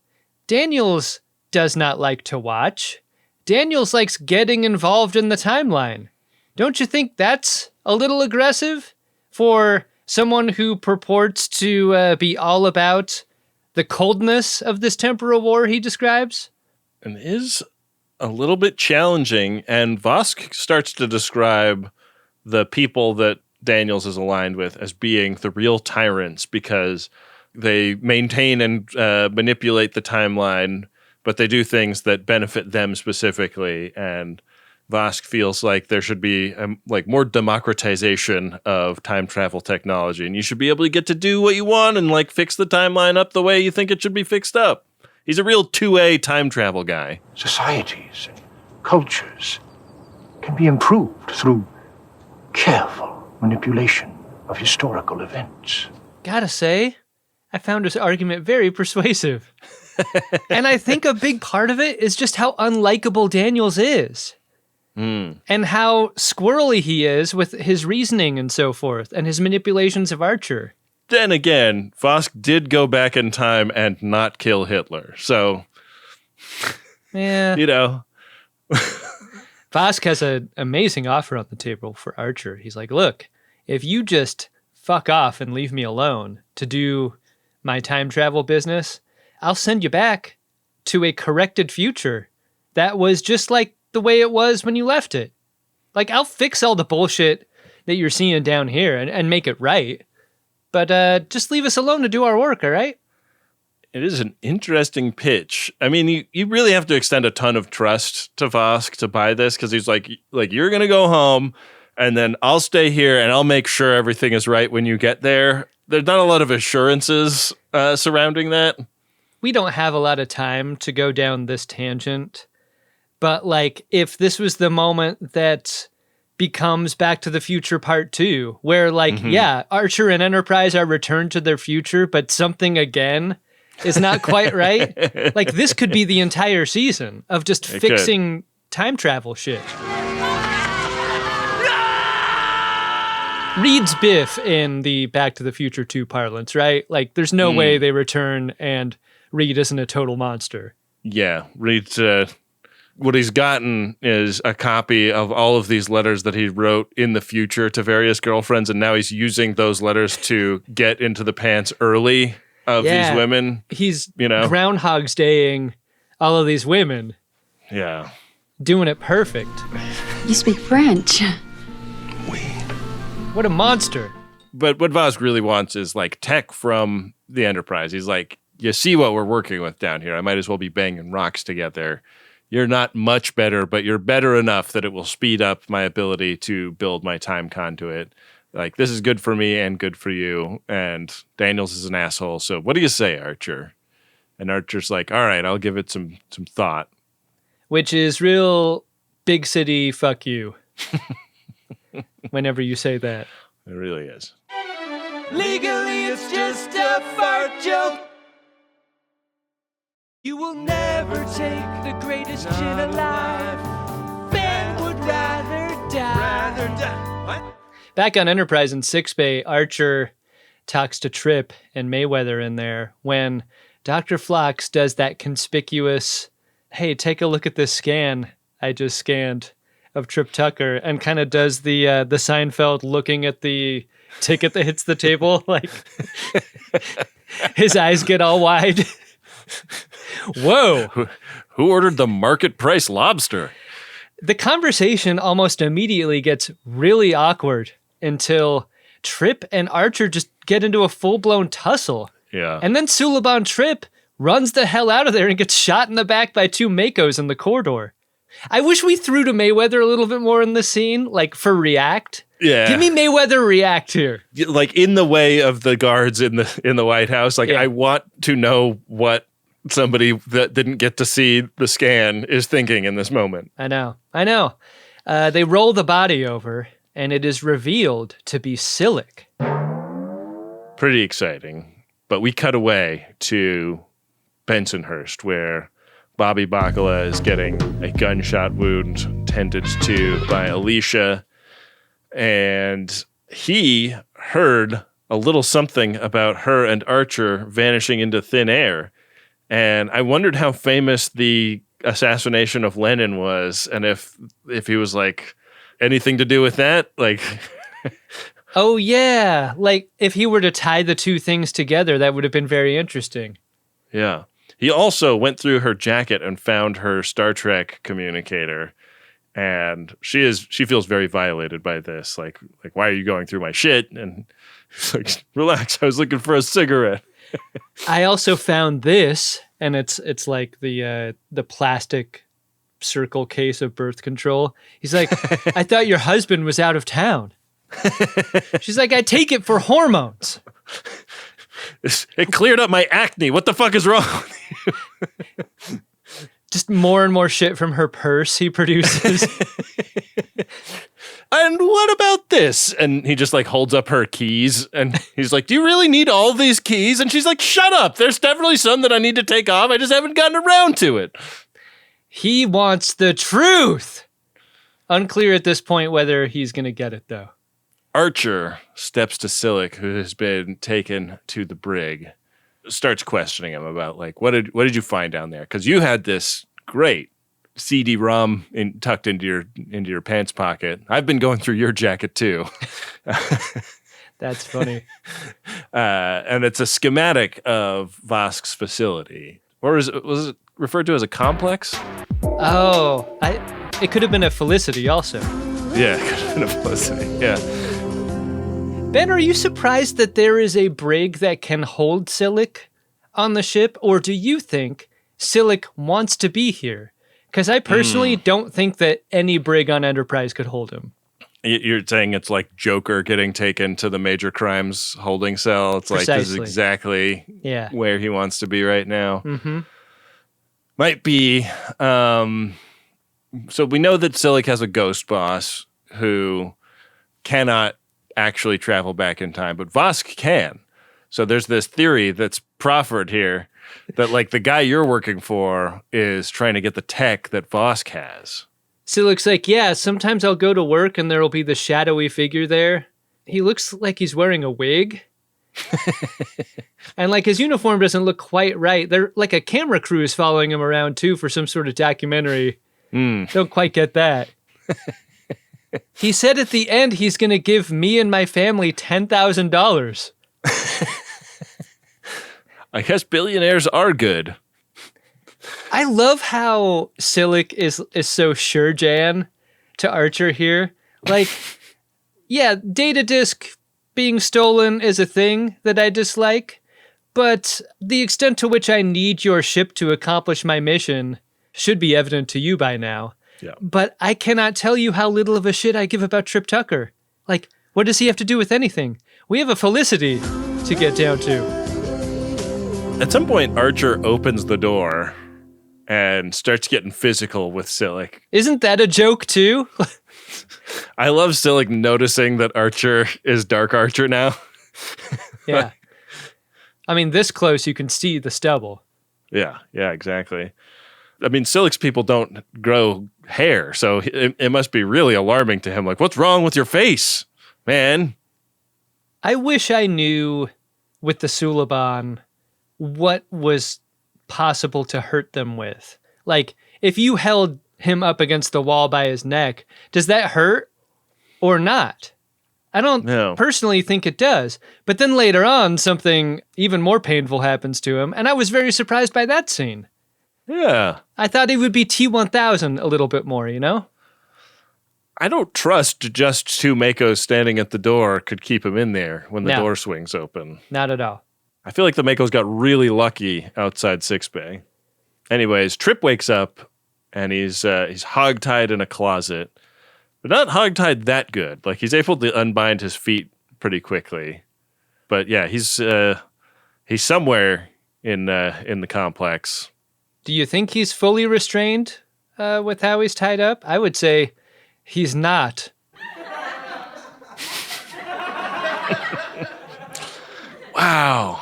[SPEAKER 3] Daniels does not like to watch. Daniels likes getting involved in the timeline. Don't you think that's a little aggressive for someone who purports to be all about the coldness of this temporal war he describes?
[SPEAKER 4] And is a little bit challenging, and Vosk starts to describe the people that Daniels is aligned with as being the real tyrants because they maintain and manipulate the timeline, but they do things that benefit them specifically. And Vosk feels like there should be like more democratization of time travel technology, and you should be able to get to do what you want and like fix the timeline up the way you think it should be fixed up. He's a real 2A time travel guy.
[SPEAKER 7] Societies and cultures can be improved through careful manipulation of historical events.
[SPEAKER 3] Gotta say, I found his argument very persuasive. And I think a big part of it is just how unlikable Daniels is. And how squirrely he is with his reasoning and so forth, and his manipulations of Archer.
[SPEAKER 4] Then again, Vosk did go back in time and not kill Hitler. So,
[SPEAKER 3] yeah,
[SPEAKER 4] you know.
[SPEAKER 3] Vosk has an amazing offer on the table for Archer. He's like, look, if you just fuck off and leave me alone to do my time travel business, I'll send you back to a corrected future that was just like the way it was when you left it. Like, I'll fix all the bullshit that you're seeing down here and make it right. But just leave us alone to do our work, all right?
[SPEAKER 4] It is an interesting pitch. I mean, you really have to extend a ton of trust to Vosk to buy this, because he's like, you're going to go home, and then I'll stay here, and I'll make sure everything is right when you get there. There's not a lot of assurances surrounding that.
[SPEAKER 3] We don't have a lot of time to go down this tangent, but like, if this was the moment that becomes Back to the Future Part 2, where like, yeah, Archer and Enterprise are returned to their future, but something again is not quite right. Like, this could be the entire season of just fixing time travel shit. Reed's Biff in the Back to the Future 2 parlance, right? Like, there's no way they return and Reed isn't a total monster.
[SPEAKER 4] Yeah, Reed's what he's gotten is a copy of all of these letters that he wrote in the future to various girlfriends, and now he's using those letters to get into the pants early of these women.
[SPEAKER 3] He's Groundhog's Daying all of these women.
[SPEAKER 4] Yeah.
[SPEAKER 3] Doing it perfect.
[SPEAKER 9] You speak French.
[SPEAKER 3] What a monster.
[SPEAKER 4] But what Vosk really wants is like tech from the Enterprise. He's like, you see what we're working with down here. I might as well be banging rocks together. You're not much better, but you're better enough that it will speed up my ability to build my time conduit. Like, this is good for me and good for you. And Daniels is an asshole. So what do you say, Archer? And Archer's like, all right, I'll give it some thought.
[SPEAKER 3] Which is real big city fuck you. Whenever you say that.
[SPEAKER 4] It really is.
[SPEAKER 5] Legally, it's just a fart joke. You will never take the greatest gin alive. Ben would rather die.
[SPEAKER 4] What?
[SPEAKER 3] Back on Enterprise in Sickbay, Archer talks to Trip and Mayweather in there when Dr. Phlox does that conspicuous, hey, take a look at this scan I just scanned of Trip Tucker, and kind of does the Seinfeld looking at the ticket that hits the table, like his eyes get all wide. Whoa.
[SPEAKER 4] Who ordered the market price lobster?
[SPEAKER 3] The conversation almost immediately gets really awkward until Trip and Archer just get into a full-blown tussle.
[SPEAKER 4] Yeah.
[SPEAKER 3] And then Suliban Trip runs the hell out of there and gets shot in the back by two Makos in the corridor. I wish we threw to Mayweather a little bit more in the scene, like for react.
[SPEAKER 4] Yeah.
[SPEAKER 3] Give me Mayweather react here.
[SPEAKER 4] Like in the way of the guards in the White House. Like, I want to know what somebody that didn't get to see the scan is thinking in this moment.
[SPEAKER 3] I know. They roll the body over, and it is revealed to be Silik.
[SPEAKER 4] Pretty exciting. But we cut away to Bensonhurst, where Bobby Bacala is getting a gunshot wound tended to by Alicia. And he heard a little something about her and Archer vanishing into thin air. And I wondered how famous the assassination of Lenin was, and if he was like anything to do with that, like.
[SPEAKER 3] Oh yeah, like if he were to tie the two things together, that would have been very interesting.
[SPEAKER 4] Yeah. He also went through her jacket and found her Star Trek communicator, and she feels very violated by this. Like why are you going through my shit? And he's like, relax, I was looking for a cigarette.
[SPEAKER 3] I also found this, and it's like the plastic circle case of birth control. He's like, I thought your husband was out of town. She's like, I take it for hormones.
[SPEAKER 4] It cleared up my acne. What the fuck is wrong with you?
[SPEAKER 3] Just more and more shit from her purse he produces.
[SPEAKER 4] And what about this? And he just like holds up her keys and he's like, do you really need all these keys? And she's like, shut up. There's definitely some that I need to take off. I just haven't gotten around to it.
[SPEAKER 3] He wants the truth. Unclear at this point whether he's going to get it, though.
[SPEAKER 4] Archer steps to Silik, who has been taken to the brig, starts questioning him about like, what did you find down there? Because you had this great CD-ROM tucked into your pants pocket. I've been going through your jacket too.
[SPEAKER 3] That's funny.
[SPEAKER 4] And it's a schematic of Vosk's facility. Or was it referred to as a complex?
[SPEAKER 3] Oh, it could have been a Felicity also.
[SPEAKER 4] Yeah, it could have been a Felicity, yeah.
[SPEAKER 3] Ben, are you surprised that there is a brig that can hold Silik on the ship? Or do you think Silik wants to be here? Because I personally don't think that any brig on Enterprise could hold him.
[SPEAKER 4] You're saying it's like Joker getting taken to the major crimes holding cell. It's
[SPEAKER 3] Precisely.
[SPEAKER 4] like this is exactly where he wants to be right now.
[SPEAKER 3] Mm-hmm.
[SPEAKER 4] Might be. So we know that Silik has a ghost boss who cannot actually travel back in time, but Vosk can. So there's this theory that's proffered here that like the guy you're working for is trying to get the tech that Vosk has.
[SPEAKER 3] Silik's like, yeah, sometimes I'll go to work and there'll be the shadowy figure there. He looks like he's wearing a wig. And like his uniform doesn't look quite right. They're like a camera crew is following him around too for some sort of documentary. Don't quite get that. He said at the end he's going to give me and my family $10,000.
[SPEAKER 4] I guess billionaires are good.
[SPEAKER 3] I love how Silik is so sure Jan to Archer here. Like, yeah, data disk being stolen is a thing that I dislike, but the extent to which I need your ship to accomplish my mission should be evident to you by now.
[SPEAKER 4] Yeah.
[SPEAKER 3] But I cannot tell you how little of a shit I give about Trip Tucker. Like, what does he have to do with anything? We have a Felicity to get down to.
[SPEAKER 4] At some point, Archer opens the door and starts getting physical with Silik.
[SPEAKER 3] Isn't that a joke too?
[SPEAKER 4] I love Silik noticing that Archer is Dark Archer now.
[SPEAKER 3] Yeah. I mean, this close you can see the stubble.
[SPEAKER 4] Yeah, exactly. I mean, Silik's people don't grow hair, so it must be really alarming to him. Like, what's wrong with your face, man?
[SPEAKER 3] I wish I knew with the Suliban what was possible to hurt them with. Like, if you held him up against the wall by his neck, does that hurt or not? I don't personally think it does. But then later on, something even more painful happens to him, and I was very surprised by that scene.
[SPEAKER 4] Yeah.
[SPEAKER 3] I thought he would be T-1000 a little bit more, you know?
[SPEAKER 4] I don't trust just two Makos standing at the door could keep him in there when the door swings open.
[SPEAKER 3] Not at all.
[SPEAKER 4] I feel like the Makos got really lucky outside Sickbay. Anyways, Trip wakes up and he's hogtied in a closet, but not hogtied that good. Like he's able to unbind his feet pretty quickly. But yeah, he's somewhere in the complex.
[SPEAKER 3] Do you think he's fully restrained with how he's tied up? I would say he's not.
[SPEAKER 4] Wow.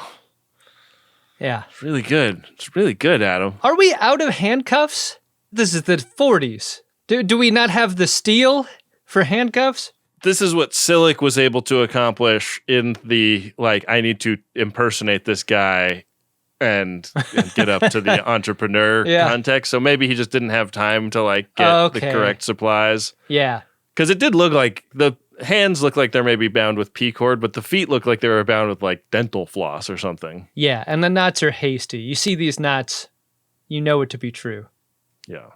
[SPEAKER 3] Yeah.
[SPEAKER 4] It's really good. It's really good, Adam.
[SPEAKER 3] Are we out of handcuffs? This is the 40s. Do we not have the steel for handcuffs?
[SPEAKER 4] This is what Silik was able to accomplish in the, like, I need to impersonate this guy and get up to the entrepreneur context. So maybe he just didn't have time to, like, get the correct supplies.
[SPEAKER 3] Yeah.
[SPEAKER 4] Because it did look like the hands look like they're maybe bound with P-cord, but the feet look like they were bound with, like, dental floss or something.
[SPEAKER 3] Yeah, and the knots are hasty. You see these knots, you know it to be true.
[SPEAKER 4] Yeah.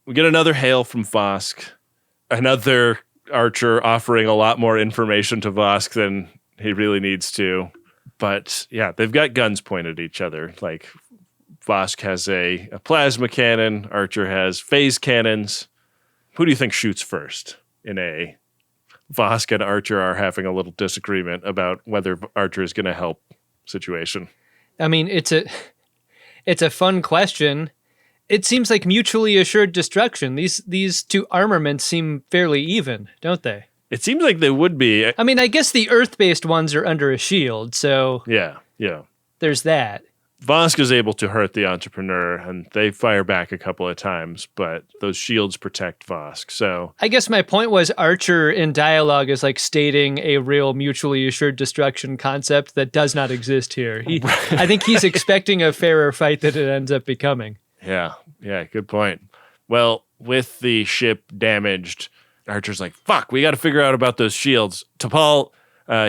[SPEAKER 4] We get another hail from Vosk. Another Archer offering a lot more information to Vosk than he really needs to. But yeah, they've got guns pointed at each other. Like Vosk has a plasma cannon. Archer has phase cannons. Who do you think shoots first in a Vosk and Archer are having a little disagreement about whether Archer is going to help situation?
[SPEAKER 3] I mean, it's a fun question. It seems like mutually assured destruction. These two armaments seem fairly even, don't they?
[SPEAKER 4] It seems like they would be.
[SPEAKER 3] I mean, I guess the Earth-based ones are under a shield, so
[SPEAKER 4] yeah.
[SPEAKER 3] There's that.
[SPEAKER 4] Vosk is able to hurt the entrepreneur, and they fire back a couple of times, but those shields protect Vosk. So
[SPEAKER 3] I guess my point was Archer in dialogue is like stating a real mutually assured destruction concept that does not exist here. I think he's expecting a fairer fight than it ends up becoming.
[SPEAKER 4] Yeah, good point. Well, with the ship damaged, Archer's like, fuck, we got to figure out about those shields. T'Pol,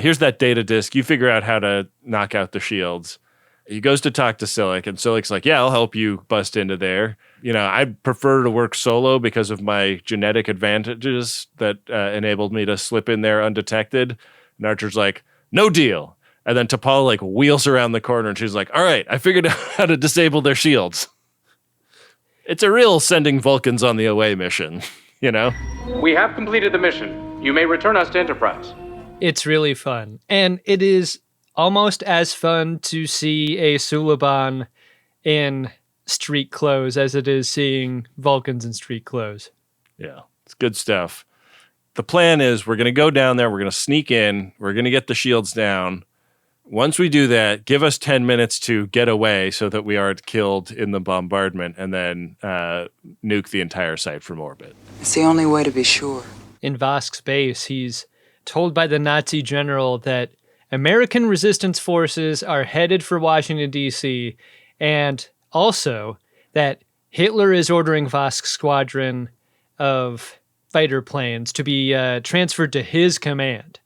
[SPEAKER 4] here's that data disk. You figure out how to knock out the shields. He goes to talk to Silik, and Silik's like, yeah, I'll help you bust into there. You know, I prefer to work solo because of my genetic advantages that enabled me to slip in there undetected. And Archer's like, no deal. And then T'Pol like wheels around the corner and she's like, all right, I figured out how to disable their shields. It's a real sending Vulcans on the away mission, you know?
[SPEAKER 10] We have completed the mission. You may return us to Enterprise.
[SPEAKER 3] It's really fun. And it is almost as fun to see a Suliban in street clothes as it is seeing Vulcans in street clothes.
[SPEAKER 4] Yeah, it's good stuff. The plan is we're going to go down there, we're going to sneak in, we're going to get the shields down. Once we do that, give us 10 minutes to get away so that we aren't killed in the bombardment, and then nuke the entire site from orbit.
[SPEAKER 11] It's the only way to be sure.
[SPEAKER 3] In Vosk's base, he's told by the Nazi general that American resistance forces are headed for Washington, D.C., and also that Hitler is ordering Vosk's squadron of fighter planes to be transferred to his command.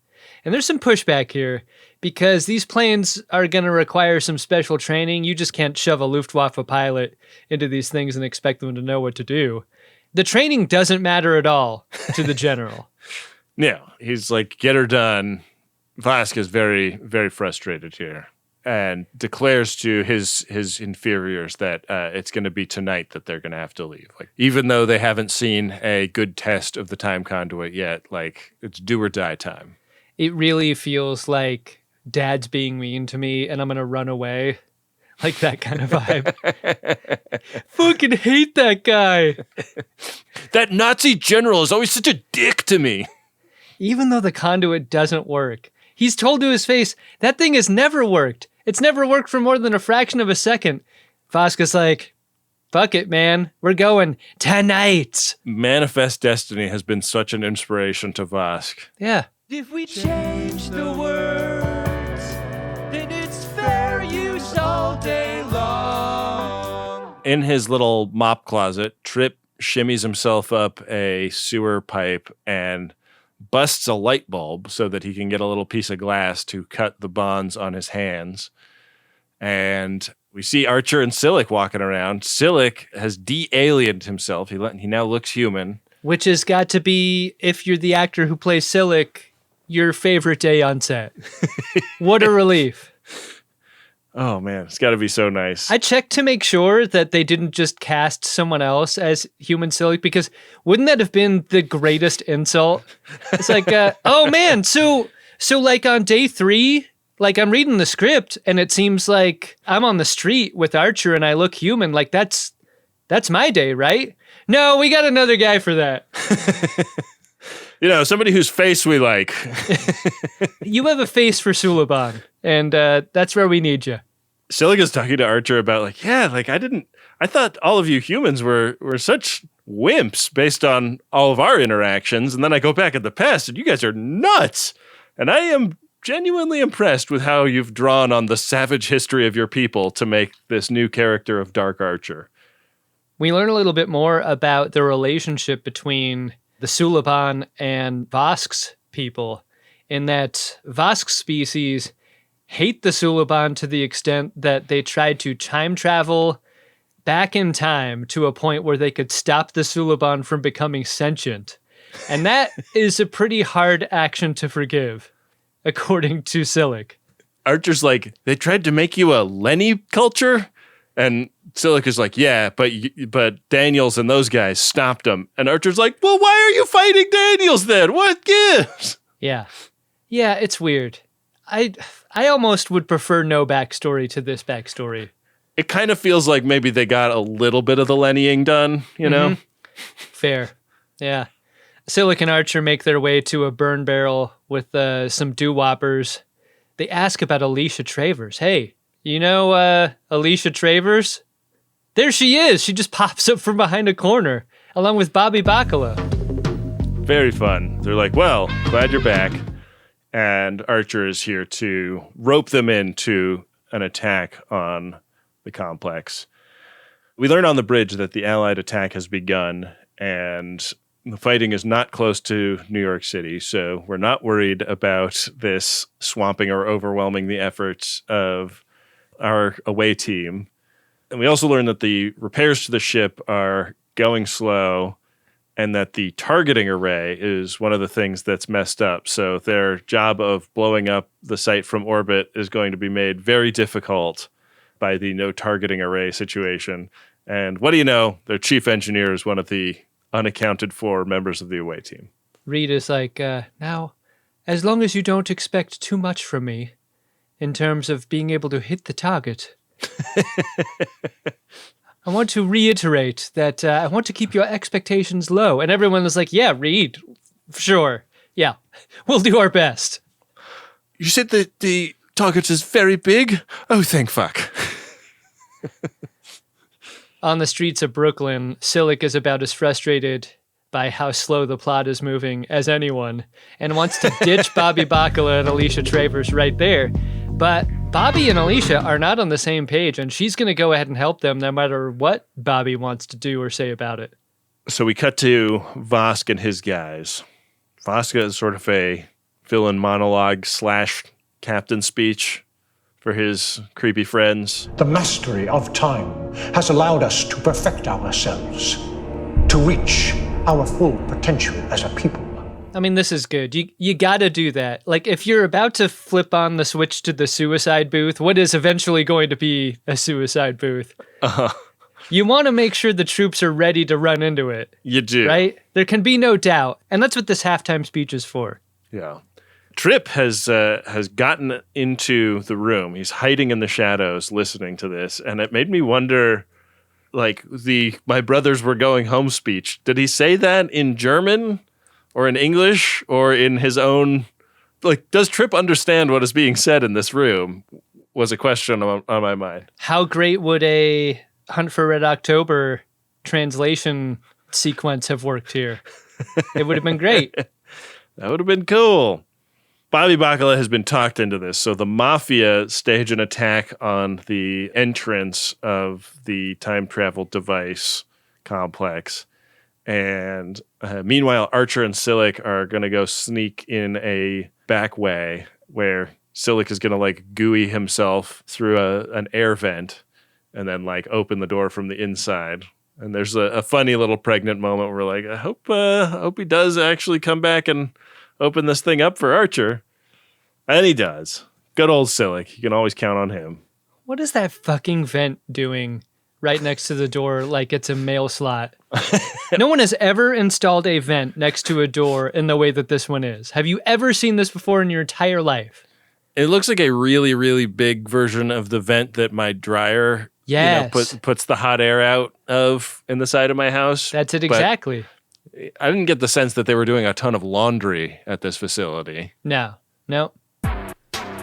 [SPEAKER 3] And there's some pushback here because these planes are going to require some special training. You just can't shove a Luftwaffe pilot into these things and expect them to know what to do. The training doesn't matter at all to the general.
[SPEAKER 4] Yeah, he's like, get her done. Vosk is very, very frustrated here and declares to his inferiors that it's going to be tonight that they're going to have to leave. Like, even though they haven't seen a good test of the time conduit yet, like, it's do or die time.
[SPEAKER 3] It really feels like Dad's being mean to me and I'm going to run away. Like that kind of vibe. Fucking hate that guy.
[SPEAKER 4] That Nazi general is always such a dick to me.
[SPEAKER 3] Even though the conduit doesn't work, he's told to his face, that thing has never worked. It's never worked for more than a fraction of a second. Vosk is like, fuck it, man. We're going tonight.
[SPEAKER 4] Manifest Destiny has been such an inspiration to Vosk.
[SPEAKER 3] Yeah.
[SPEAKER 5] If we change the words, then it's fair use all day long.
[SPEAKER 4] In his little mop closet, Trip shimmies himself up a sewer pipe and busts a light bulb so that he can get a little piece of glass to cut the bonds on his hands. And we see Archer and Silik walking around. Silik has de-aliened himself. He now looks human.
[SPEAKER 3] Which has got to be, if you're the actor who plays Silik, your favorite day on set. What a relief.
[SPEAKER 4] Oh, man. It's got to be so nice.
[SPEAKER 3] I checked to make sure that they didn't just cast someone else as human Silik, because wouldn't that have been the greatest insult? It's like, oh, man, so like on day 3, like I'm reading the script and it seems like I'm on the street with Archer and I look human. Like that's my day, right? No, we got another guy for that.
[SPEAKER 4] You know, somebody whose face we like.
[SPEAKER 3] You have a face for Suliban, and that's where we need you.
[SPEAKER 4] Silik is talking to Archer about like, yeah, like I thought all of you humans were such wimps based on all of our interactions. And then I go back in the past and you guys are nuts. And I am genuinely impressed with how you've drawn on the savage history of your people to make this new character of Dark Archer.
[SPEAKER 3] We learn a little bit more about the relationship between the Suliban and Vosk's people, in that Vosk's species hate the Suliban to the extent that they tried to time travel back in time to a point where they could stop the Suliban from becoming sentient. And that is a pretty hard action to forgive, according to Silik.
[SPEAKER 4] Archer's like, they tried to make you a Lenny culture? And Silik is like, yeah, but Daniels and those guys stopped them. And Archer's like, well, why are you fighting Daniels then? What gives?
[SPEAKER 3] Yeah. Yeah, it's weird. I almost would prefer no backstory to this backstory.
[SPEAKER 4] It kind of feels like maybe they got a little bit of the Lennying done, you know?
[SPEAKER 3] Fair. Yeah. Silik and Archer make their way to a burn barrel with some doo-woppers. They ask about Alicia Travers. Hey, you know Alicia Travers? There she is. She just pops up from behind a corner, along with Bobby Bacala.
[SPEAKER 4] Very fun. They're like, well, glad you're back. And Archer is here to rope them into an attack on the complex. We learn on the bridge that the Allied attack has begun, and the fighting is not close to New York City, so we're not worried about this swamping or overwhelming the efforts of our away team. And we also learn that the repairs to the ship are going slow, and that the targeting array is one of the things that's messed up. So their job of blowing up the site from orbit is going to be made very difficult by the no targeting array situation. And what do you know? Their chief engineer is one of the unaccounted for members of the away team.
[SPEAKER 3] Reed is like, now, as long as you don't expect too much from me in terms of being able to hit the target, I want to reiterate that I want to keep your expectations low. And everyone is like, yeah, Reed, sure. Yeah, we'll do our best.
[SPEAKER 4] You said that the target is very big? Oh, thank fuck.
[SPEAKER 3] On the streets of Brooklyn, Silik is about as frustrated by how slow the plot is moving as anyone and wants to ditch Bobby Bacala and Alicia Travers right there. But Bobby and Alicia are not on the same page, and she's going to go ahead and help them no matter what Bobby wants to do or say about it.
[SPEAKER 4] So we cut to Vosk and his guys. Vosk is sort of a villain monologue / captain speech for his creepy friends.
[SPEAKER 7] The mastery of time has allowed us to perfect ourselves, to reach our full potential as a people.
[SPEAKER 3] I mean, this is good. You gotta do that. Like, if you're about to flip on the switch to the suicide booth, what is eventually going to be a suicide booth, you want to make sure the troops are ready to run into it.
[SPEAKER 4] You do.
[SPEAKER 3] Right? There can be no doubt. And that's what this halftime speech is for.
[SPEAKER 4] Yeah. Trip has gotten into the room. He's hiding in the shadows listening to this. And it made me wonder, like, my brothers were going home speech. Did he say that in German? Or in English, or in his own, like, does Trip understand what is being said in this room? Was a question on my mind.
[SPEAKER 3] How great would a Hunt for Red October translation sequence have worked here? It would have been great.
[SPEAKER 4] That would have been cool. Bobby Bacala has been talked into this, so the Mafia stage an attack on the entrance of the time travel device complex. And meanwhile, Archer and Silik are going to go sneak in a back way where Silik is going to like GUI himself through an air vent and then like open the door from the inside. And there's a funny little pregnant moment where we're like, I hope he does actually come back and open this thing up for Archer. And he does. Good old Silik. You can always count on him.
[SPEAKER 3] What is that fucking vent doing right next to the door like it's a mail slot? No one has ever installed a vent next to a door in the way that this one is. Have you ever seen this before in your entire life?
[SPEAKER 4] It looks like a really, really big version of the vent that my dryer puts the hot air out of in the side of my house.
[SPEAKER 3] That's it exactly.
[SPEAKER 4] I didn't get the sense that they were doing a ton of laundry at this facility.
[SPEAKER 3] No.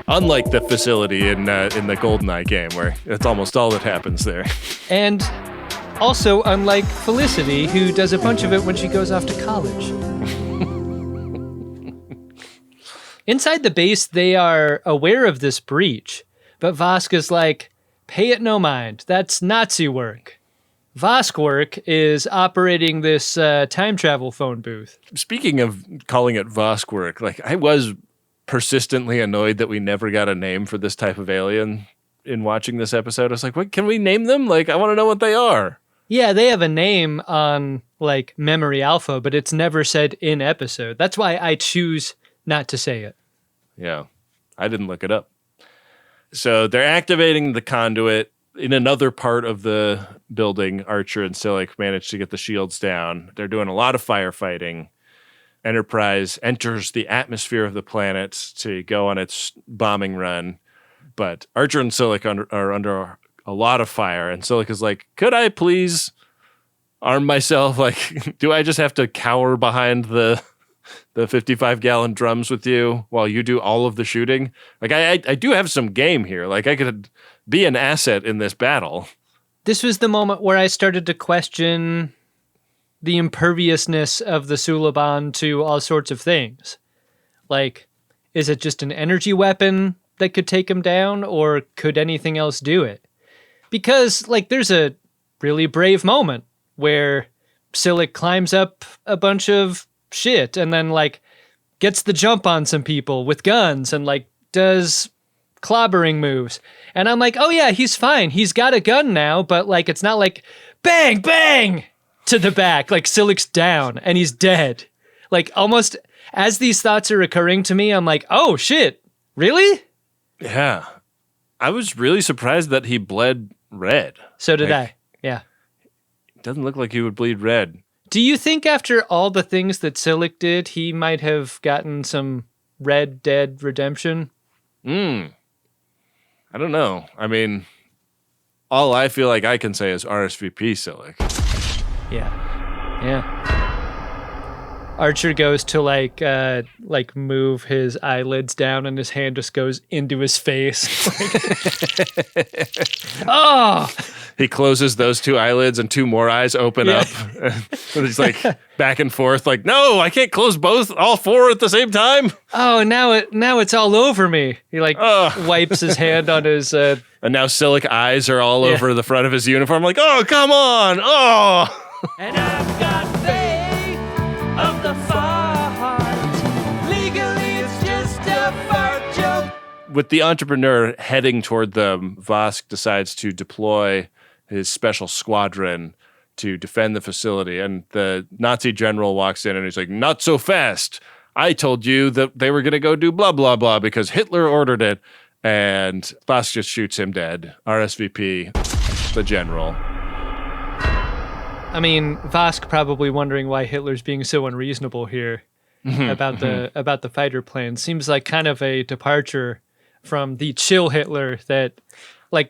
[SPEAKER 4] Unlike the facility in the GoldenEye game, where that's almost all that happens there.
[SPEAKER 3] And also, unlike Felicity, who does a bunch of it when she goes off to college. Inside the base, they are aware of this breach, but Vosk is like, pay it no mind. That's Nazi work. Vosk work is operating this time travel phone booth.
[SPEAKER 4] Speaking of calling it Vosk work, like I was persistently annoyed that we never got a name for this type of alien in watching this episode. I was like, what, can we name them? Like, I want to know what they are.
[SPEAKER 3] Yeah, they have a name on like Memory Alpha, but it's never said in episode. That's why I choose not to say it.
[SPEAKER 4] Yeah, I didn't look it up. So they're activating the conduit. In another part of the building, Archer and Silik managed to get the shields down. They're doing a lot of firefighting. Enterprise enters the atmosphere of the planet to go on its bombing run. But Archer and Silik are under a lot of fire. And Silik is like, could I please arm myself? Like, do I just have to cower behind the 55-gallon drums with you while you do all of the shooting? Like, I do have some game here. Like, I could be an asset in this battle.
[SPEAKER 3] This was the moment where I started to question the imperviousness of the Suliban to all sorts of things. Like, is it just an energy weapon that could take him down, or could anything else do it? Because, like, there's a really brave moment where Silik climbs up a bunch of shit and then like gets the jump on some people with guns and like does clobbering moves. And I'm like, oh yeah, he's fine. He's got a gun now, but like it's not like bang, bang to the back. Like Silik's down and he's dead. Like almost as these thoughts are occurring to me, I'm like, oh shit, really?
[SPEAKER 4] Yeah. I was really surprised that he bled red.
[SPEAKER 3] So did I. Yeah.
[SPEAKER 4] It doesn't look like he would bleed red.
[SPEAKER 3] Do you think after all the things that Silik did, he might have gotten some Red Dead redemption?
[SPEAKER 4] I don't know. I mean, all I feel like I can say is RSVP Silik.
[SPEAKER 3] Yeah. Archer goes to like move his eyelids down and his hand just goes into his face. Oh!
[SPEAKER 4] He closes those two eyelids and two more eyes open up. And he's like back and forth like, no, I can't close all four at the same time.
[SPEAKER 3] Oh, now it's all over me. He like wipes his hand on his...
[SPEAKER 4] And now Silik eyes are all over the front of his uniform. Like, oh, come on. Oh!
[SPEAKER 5] And I've got faith of the fart. Legally, it's just a fart joke.
[SPEAKER 4] With the entrepreneur heading toward them, Vosk decides to deploy his special squadron to defend the facility. And the Nazi general walks in and he's like, not so fast. I told you that they were going to go do blah, blah, blah because Hitler ordered it. And Vosk just shoots him dead. RSVP, the general.
[SPEAKER 3] I mean, Vosk probably wondering why Hitler's being so unreasonable here about the fighter plan. Seems like kind of a departure from the chill Hitler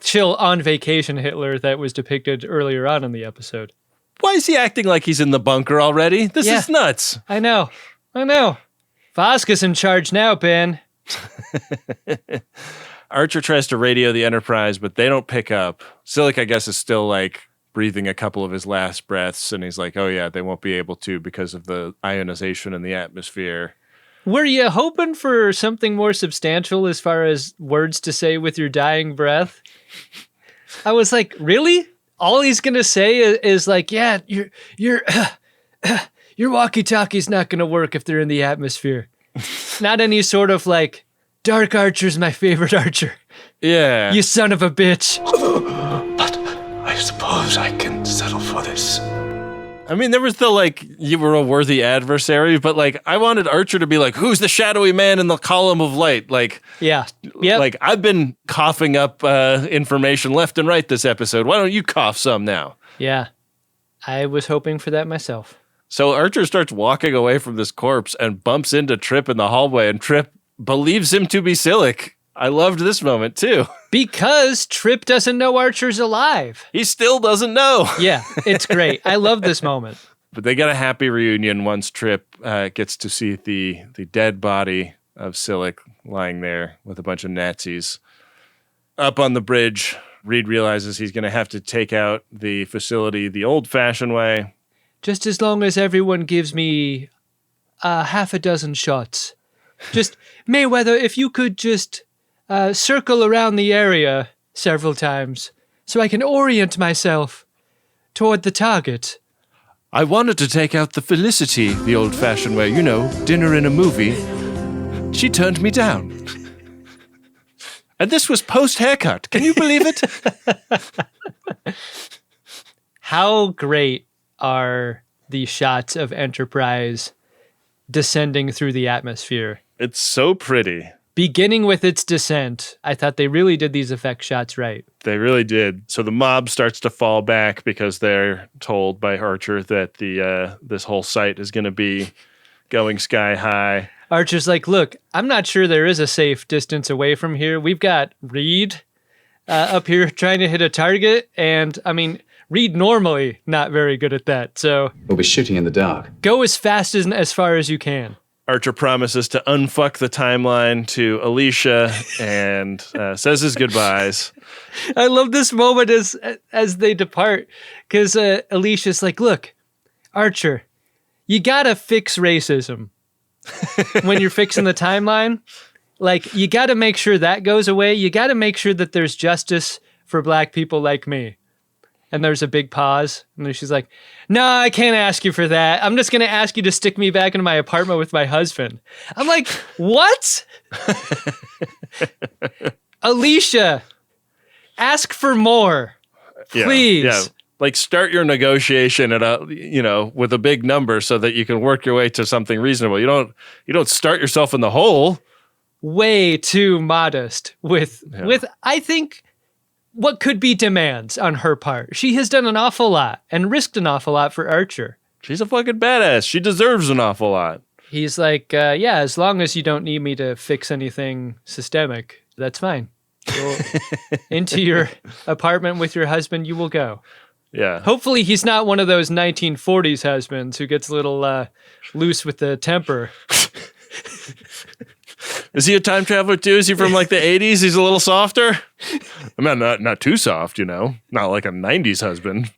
[SPEAKER 3] chill on vacation Hitler that was depicted earlier on in the episode.
[SPEAKER 4] Why is he acting like he's in the bunker already? This is nuts.
[SPEAKER 3] I know. Vosk is in charge now, Ben.
[SPEAKER 4] Archer tries to radio the Enterprise, but they don't pick up. Silik, I guess, is still like breathing a couple of his last breaths, and he's like, oh yeah, they won't be able to because of the ionization in the atmosphere.
[SPEAKER 3] Were you hoping for something more substantial as far as words to say with your dying breath? I was like, really? All he's gonna say is like, yeah, your walkie-talkie's not gonna work if they're in the atmosphere. Not any sort of like, Dark Archer's my favorite Archer.
[SPEAKER 4] Yeah.
[SPEAKER 3] You son of a bitch.
[SPEAKER 7] But I suppose I can settle for this.
[SPEAKER 4] I mean, there was the like, you were a worthy adversary, but like, I wanted Archer to be like, who's the shadowy man in the column of light? Like,
[SPEAKER 3] yeah. Yep.
[SPEAKER 4] Like, I've been coughing up information left and right this episode. Why don't you cough some now?
[SPEAKER 3] Yeah. I was hoping for that myself.
[SPEAKER 4] So Archer starts walking away from this corpse and bumps into Trip in the hallway, and Trip believes him to be Silik. I loved this moment too.
[SPEAKER 3] Because Trip doesn't know Archer's alive.
[SPEAKER 4] He still doesn't know.
[SPEAKER 3] Yeah, it's great. I love this moment.
[SPEAKER 4] But they got a happy reunion once Trip gets to see the dead body of Silik lying there with a bunch of Nazis. Up on the bridge, Reed realizes he's going to have to take out the facility the old-fashioned way.
[SPEAKER 3] Just as long as everyone gives me half a dozen shots. Just, Mayweather, if you could just circle around the area several times so I can orient myself toward the target.
[SPEAKER 4] I wanted to take out the Felicity the old-fashioned way, you know, dinner in a movie. She turned me down. And this was post-haircut. Can you believe it?
[SPEAKER 3] How great are the shots of Enterprise descending through the atmosphere?
[SPEAKER 4] It's so pretty.
[SPEAKER 3] Beginning with its descent, I thought they really did these effect shots right.
[SPEAKER 4] They really did. So the mob starts to fall back because they're told by Archer that this whole site is going to be going sky high.
[SPEAKER 3] Archer's like, look, I'm not sure there is a safe distance away from here. We've got Reed up here trying to hit a target. And I mean, Reed normally not very good at that. So
[SPEAKER 12] we'll be shooting in the dark.
[SPEAKER 3] Go as fast as far as you can.
[SPEAKER 4] Archer promises to unfuck the timeline to Alicia and says his goodbyes.
[SPEAKER 3] I love this moment as they depart because Alicia's like, look, Archer, you gotta fix racism when you're fixing the timeline. Like, you gotta make sure that goes away. You gotta make sure that there's justice for black people like me. And there's a big pause. And then she's like, no, I can't ask you for that. I'm just going to ask you to stick me back into my apartment with my husband. I'm like, what? Alicia, ask for more. Please.
[SPEAKER 4] Yeah. Like start your negotiation at with a big number so that you can work your way to something reasonable. You don't start yourself in the hole.
[SPEAKER 3] Way too modest with I think what could be demands on her part. She has done an awful lot and risked an awful lot for Archer.
[SPEAKER 4] She's a fucking badass. She deserves an awful lot.
[SPEAKER 3] He's like, yeah, as long as you don't need me to fix anything systemic, that's fine. Into your apartment with your husband, you will go.
[SPEAKER 4] Yeah.
[SPEAKER 3] Hopefully he's not one of those 1940s husbands who gets a little loose with the temper.
[SPEAKER 4] Is he a time traveler too? Is he from like the 80s? He's a little softer? I mean, not too soft, not like a 90s husband.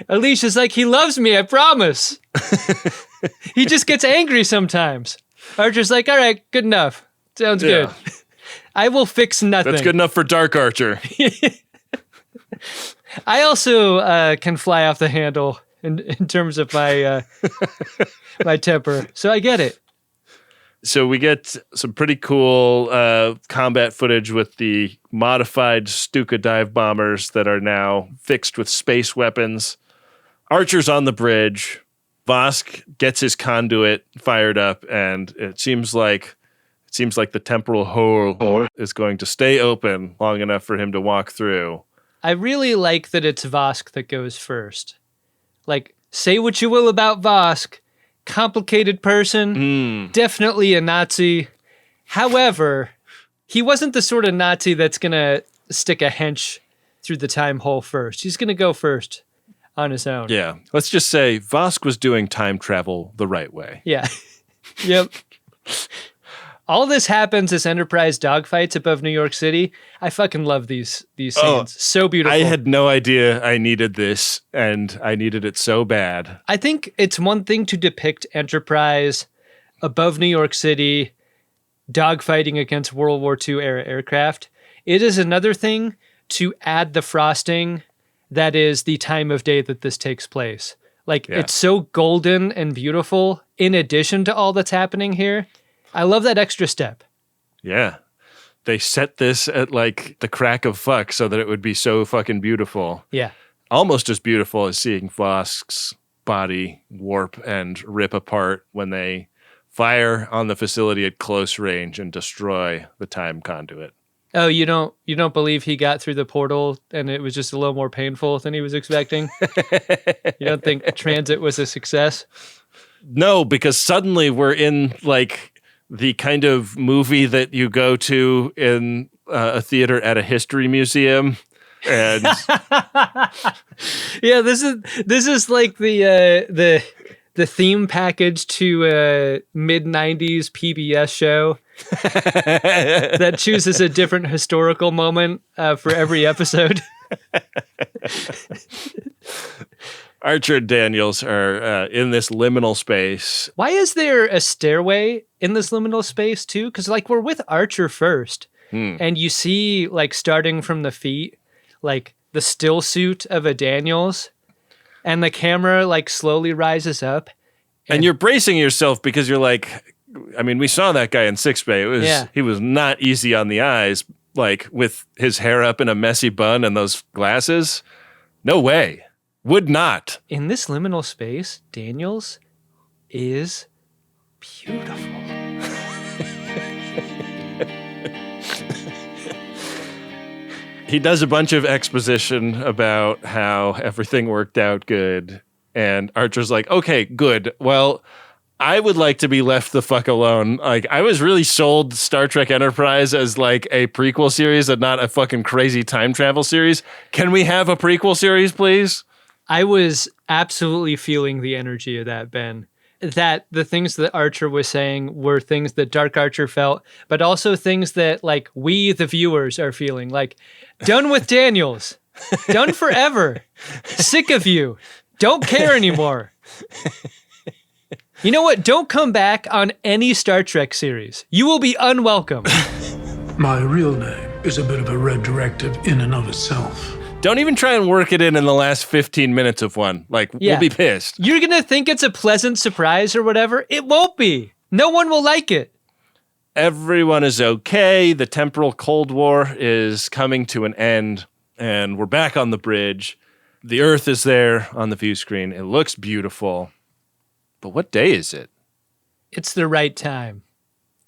[SPEAKER 3] Alicia's like, he loves me, I promise. He just gets angry sometimes. Archer's like, all right, good enough. Sounds good. I will fix nothing.
[SPEAKER 4] That's good enough for Dark Archer.
[SPEAKER 3] I also can fly off the handle in terms of my my temper, so I get it.
[SPEAKER 4] So we get some pretty cool combat footage with the modified Stuka dive bombers that are now fixed with space weapons. Archer's on the bridge. Vosk gets his conduit fired up, and it seems like the temporal hole is going to stay open long enough for him to walk through.
[SPEAKER 3] I really like that it's Vosk that goes first. Like, say what you will about Vosk. Complicated person, definitely a Nazi. However, he wasn't the sort of Nazi that's going to stick a hench through the time hole first. He's going to go first on his own.
[SPEAKER 4] Yeah. Let's just say Vosk was doing time travel the right way.
[SPEAKER 3] Yeah. Yep. All this happens as Enterprise dogfights above New York City. I fucking love these scenes. So beautiful.
[SPEAKER 4] I had no idea I needed this, and I needed it so bad.
[SPEAKER 3] I think it's one thing to depict Enterprise above New York City, dogfighting against World War II era aircraft. It is another thing to add the frosting that is the time of day that this takes place. Like, it's so golden and beautiful in addition to all that's happening here. I love that extra step.
[SPEAKER 4] Yeah. They set this at like the crack of fuck so that it would be so fucking beautiful.
[SPEAKER 3] Yeah.
[SPEAKER 4] Almost as beautiful as seeing Vosk's body warp and rip apart when they fire on the facility at close range and destroy the time conduit.
[SPEAKER 3] Oh, you don't believe he got through the portal and it was just a little more painful than he was expecting? You don't think transit was a success?
[SPEAKER 4] No, because suddenly we're in like the kind of movie that you go to in a theater at a history museum, and
[SPEAKER 3] yeah, this is like the theme package to a mid-90s PBS show that chooses a different historical moment for every episode.
[SPEAKER 4] Archer and Daniels are in this liminal space.
[SPEAKER 3] Why is there a stairway in this liminal space too? Because like we're with Archer first, and you see like starting from the feet, like the still suit of a Daniels, and the camera like slowly rises up.
[SPEAKER 4] And you're bracing yourself because you're like, I mean, we saw that guy in Six Bay. He was not easy on the eyes, like with his hair up in a messy bun and those glasses. No way. Would not.
[SPEAKER 3] In this liminal space, Daniels is beautiful.
[SPEAKER 4] He does a bunch of exposition about how everything worked out good. And Archer's like, okay, good. Well, I would like to be left the fuck alone. Like, I was really sold Star Trek Enterprise as like a prequel series and not a fucking crazy time travel series. Can we have a prequel series, please?
[SPEAKER 3] I was absolutely feeling the energy of that, Ben. That the things that Archer was saying were things that Dark Archer felt, but also things that like we, the viewers, are feeling. Like, done with Daniels. Done forever. Sick of you. Don't care anymore. You know what? Don't come back on any Star Trek series. You will be unwelcome.
[SPEAKER 12] My real name is a bit of a red directive in and of itself.
[SPEAKER 4] Don't even try and work it in the last 15 minutes of one. Like, we'll be pissed.
[SPEAKER 3] You're going to think it's a pleasant surprise or whatever. It won't be. No one will like it.
[SPEAKER 4] Everyone is okay. The temporal Cold War is coming to an end, and we're back on the bridge. The Earth is there on the view screen. It looks beautiful. But what day is it?
[SPEAKER 3] It's the right time.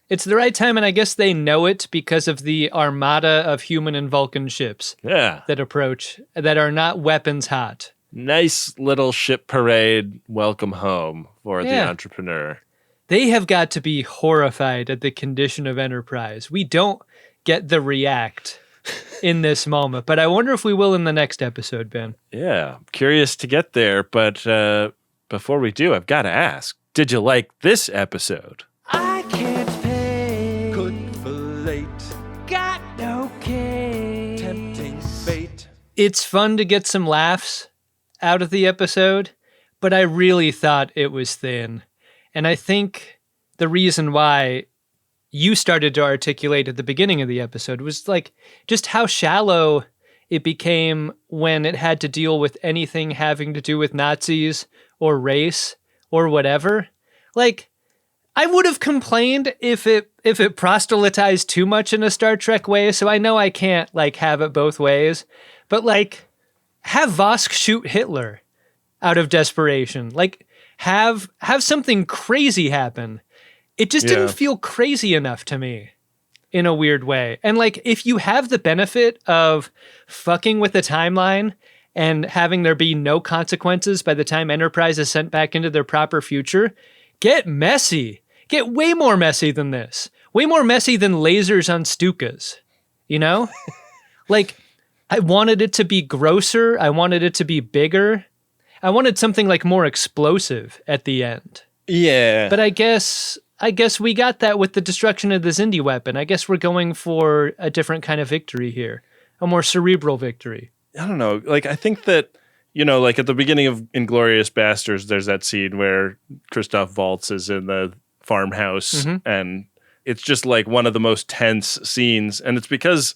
[SPEAKER 3] It's the right time, and I guess they know it because of the armada of human and Vulcan ships that approach, that are not weapons hot.
[SPEAKER 4] Nice little ship parade welcome home for the entrepreneur.
[SPEAKER 3] They have got to be horrified at the condition of Enterprise. We don't get the react in this moment, but I wonder if we will in the next episode, Ben.
[SPEAKER 4] Yeah, I'm curious to get there, but before we do, I've got to ask, did you like this episode?
[SPEAKER 5] I can't pay. Cook for late. Got no cake. Tempting fate.
[SPEAKER 3] It's fun to get some laughs out of the episode, but I really thought it was thin. And I think the reason why you started to articulate at the beginning of the episode was like just how shallow it became when it had to deal with anything having to do with Nazis or race or whatever. Like, I would have complained if it proselytized too much in a Star Trek way, so I know I can't like have it both ways. But like, have Vosk shoot Hitler out of desperation. Like, have something crazy happen. It just didn't feel crazy enough to me in a weird way. And like, if you have the benefit of fucking with the timeline and having there be no consequences by the time Enterprise is sent back into their proper future, get messy. Get way more messy than this. Way more messy than lasers on Stukas. You know? Like, I wanted it to be grosser. I wanted it to be bigger. I wanted something like more explosive at the end.
[SPEAKER 4] Yeah.
[SPEAKER 3] But I guess we got that with the destruction of the Xindi weapon. I guess we're going for a different kind of victory here. A more cerebral victory.
[SPEAKER 4] I don't know. Like, I think that, you know, like at the beginning of Inglourious Basterds, there's that scene where Christoph Waltz is in the farmhouse and it's just like one of the most tense scenes. And it's because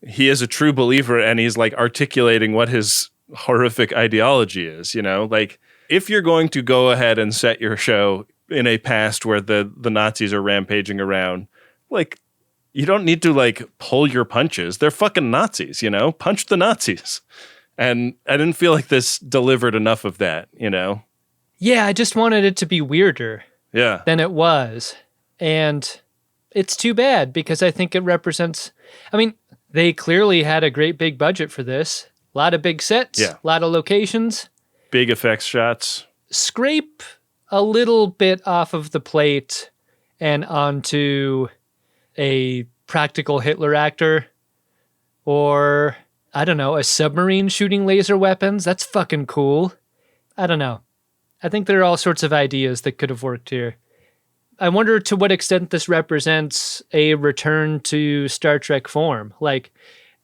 [SPEAKER 4] he is a true believer and he's like articulating what his horrific ideology is, you know? Like, if you're going to go ahead and set your show in a past where the Nazis are rampaging around, like, you don't need to like pull your punches. They're fucking Nazis, you know? Punch the Nazis. And I didn't feel like this delivered enough of that, you know?
[SPEAKER 3] Yeah, I just wanted it to be weirder than it was. And it's too bad because I think it represents, I mean, they clearly had a great big budget for this. A lot of big sets, a lot of locations.
[SPEAKER 4] Big effects shots.
[SPEAKER 3] Scrape a little bit off of the plate and onto a practical Hitler actor. Or, I don't know, a submarine shooting laser weapons. That's fucking cool. I don't know. I think there are all sorts of ideas that could have worked here. I wonder to what extent this represents a return to Star Trek form. Like,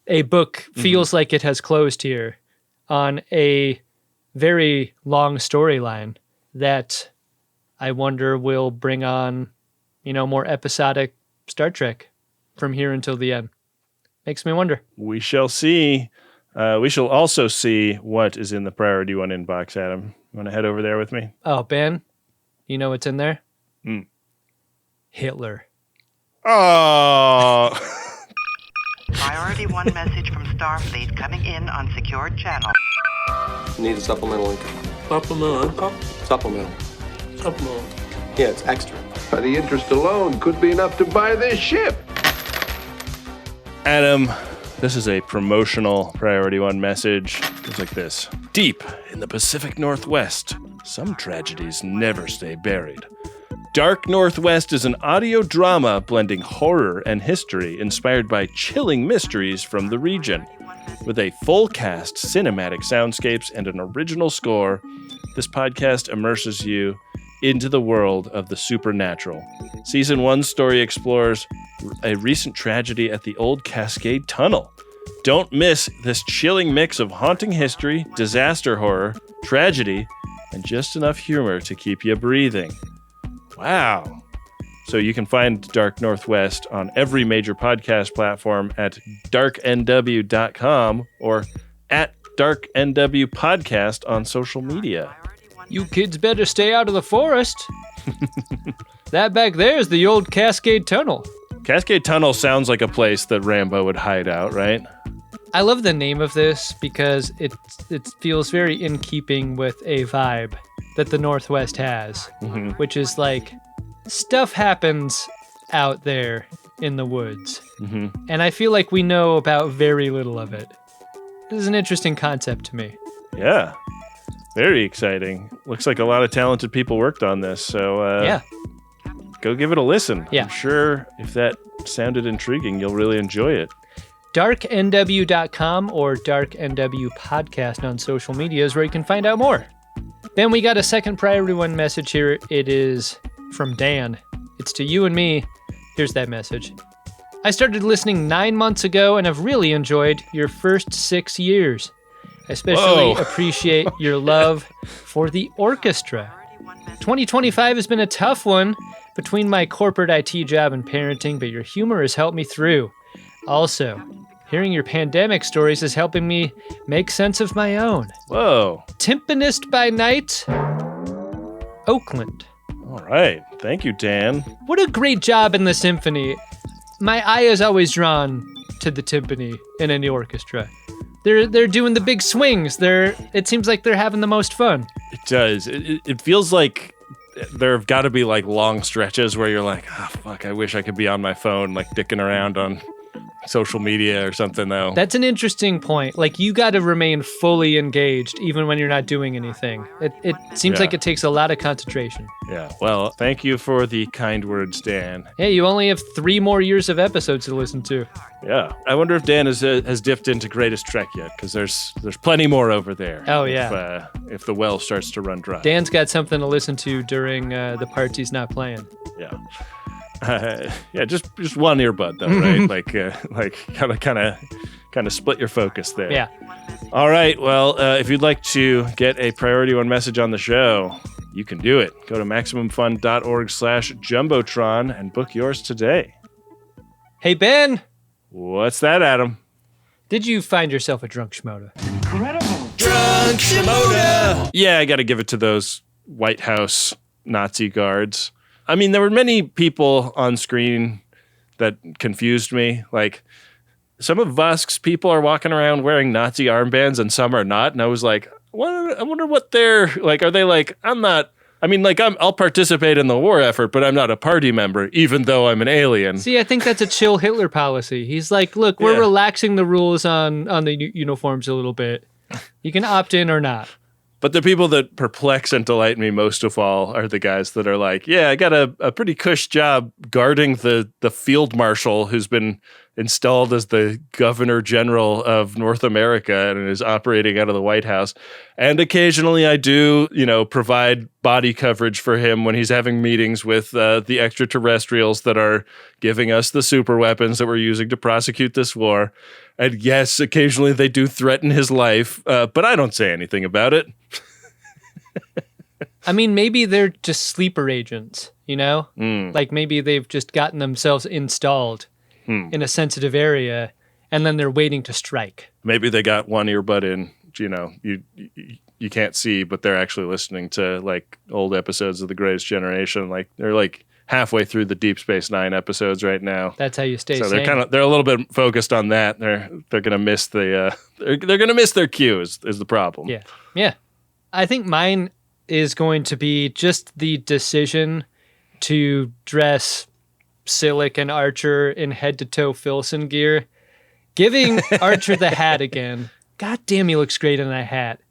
[SPEAKER 3] a book feels like it has closed here on a very long storyline that I wonder will bring on, you know, more episodic Star Trek from here until the end. Makes me wonder.
[SPEAKER 4] We shall see. We shall also see what is in the Priority One inbox, Adam. You want to head over there with me?
[SPEAKER 3] Oh, Ben, you know what's in there? Hitler.
[SPEAKER 4] Oh.
[SPEAKER 12] Priority 1 message from Starfleet coming in on secured channel.
[SPEAKER 13] Need a supplemental income.
[SPEAKER 14] Supplemental income?
[SPEAKER 13] Supplemental.
[SPEAKER 14] Supplemental.
[SPEAKER 13] Yeah, it's extra.
[SPEAKER 15] The interest alone could be enough to buy this ship.
[SPEAKER 4] Adam, this is a promotional Priority One message. It's like this. Deep in the Pacific Northwest, some tragedies never stay buried. Dark Northwest is an audio drama blending horror and history inspired by chilling mysteries from the region. With a full cast, cinematic soundscapes, and an original score, this podcast immerses you into the world of the supernatural. Season 1's story explores a recent tragedy at the old Cascade Tunnel. Don't miss this chilling mix of haunting history, disaster horror, tragedy, and just enough humor to keep you breathing. Wow. So you can find Dark Northwest on every major podcast platform at darknw.com or at Dark NW Podcast on social media.
[SPEAKER 3] You kids better stay out of the forest. That back there is the old Cascade Tunnel.
[SPEAKER 4] Cascade Tunnel sounds like a place that Rambo would hide out, right?
[SPEAKER 3] I love the name of this because it feels very in keeping with a vibe that the Northwest has, which is like stuff happens out there in the woods. And I feel like we know about very little of it. This is an interesting concept to me.
[SPEAKER 4] Yeah. Very exciting. Looks like a lot of talented people worked on this. So
[SPEAKER 3] yeah.
[SPEAKER 4] Go give it a listen.
[SPEAKER 3] Yeah.
[SPEAKER 4] I'm sure if that sounded intriguing, you'll really enjoy it.
[SPEAKER 3] darknw.com or darknw podcast on social media is where you can find out more. Ben, we got a second priority one message here. It is from Dan. It's to you and me. Here's that message. I started listening 9 months ago and have really enjoyed your first 6 years. I especially appreciate your love for the orchestra. 2025 has been a tough one between my corporate IT job and parenting, but your humor has helped me through. Also, hearing your pandemic stories is helping me make sense of my own.
[SPEAKER 4] Whoa.
[SPEAKER 3] Timpanist by night, Oakland.
[SPEAKER 4] All right. Thank you, Dan.
[SPEAKER 3] What a great job in the symphony. My eye is always drawn to the timpani in any orchestra. They're doing the big swings. It seems like they're having the most fun.
[SPEAKER 4] It does. It feels like there have got to be like long stretches where you're like, oh, fuck, I wish I could be on my phone, like dicking around on social media or something, though.
[SPEAKER 3] That's an interesting point. Like, you got to remain fully engaged even when you're not doing anything. It seems like it takes a lot of concentration.
[SPEAKER 4] Yeah. Well, thank you for the kind words, Dan.
[SPEAKER 3] Hey, you only have 3 more years of episodes to listen to.
[SPEAKER 4] Yeah. I wonder if Dan has dipped into Greatest Trek yet, because there's plenty more over there.
[SPEAKER 3] Oh, yeah.
[SPEAKER 4] If the well starts to run dry.
[SPEAKER 3] Dan's got something to listen to during the parts he's not playing.
[SPEAKER 4] Yeah. Yeah, just one earbud though, right? kind of split your focus there.
[SPEAKER 3] Yeah.
[SPEAKER 4] All right. Well, if you'd like to get a priority one message on the show, you can do it. Go to maximumfun.org/jumbotron and book yours today.
[SPEAKER 3] Hey Ben.
[SPEAKER 4] What's that, Adam?
[SPEAKER 3] Did you find yourself a drunk schmoda?
[SPEAKER 4] Incredible. Drunk schmoda. Yeah, I got to give it to those White House Nazi guards. I mean, there were many people on screen that confused me. Like, some of Vosk's people are walking around wearing Nazi armbands and some are not. And I was like, I wonder what they're like. Are they like, I'll participate in the war effort, but I'm not a party member, even though I'm an alien.
[SPEAKER 3] See, I think that's a chill Hitler policy. He's like, look, we're relaxing the rules on the uniforms a little bit. You can opt in or not.
[SPEAKER 4] But the people that perplex and delight me most of all are the guys that are like, yeah, I got a pretty cush job guarding the field marshal who's been installed as the governor general of North America and is operating out of the White House. And occasionally I do, provide body coverage for him when he's having meetings with the extraterrestrials that are giving us the super weapons that we're using to prosecute this war. And yes, occasionally they do threaten his life, but I don't say anything about it.
[SPEAKER 3] I mean, maybe they're just sleeper agents, Like maybe they've just gotten themselves installed in a sensitive area, and then they're waiting to strike.
[SPEAKER 4] Maybe they got one earbud in, you can't see, but they're actually listening to like old episodes of The Greatest Generation. Like they're like halfway through the Deep Space Nine episodes right now.
[SPEAKER 3] That's how you stay
[SPEAKER 4] sane.
[SPEAKER 3] So
[SPEAKER 4] they're a little bit focused on that. They're gonna miss they're gonna miss their cue is the problem.
[SPEAKER 3] Yeah. I think mine is going to be just the decision to dress Silik and Archer in head-to-toe Filson gear. Giving Archer the hat again. God damn, he looks great in that hat.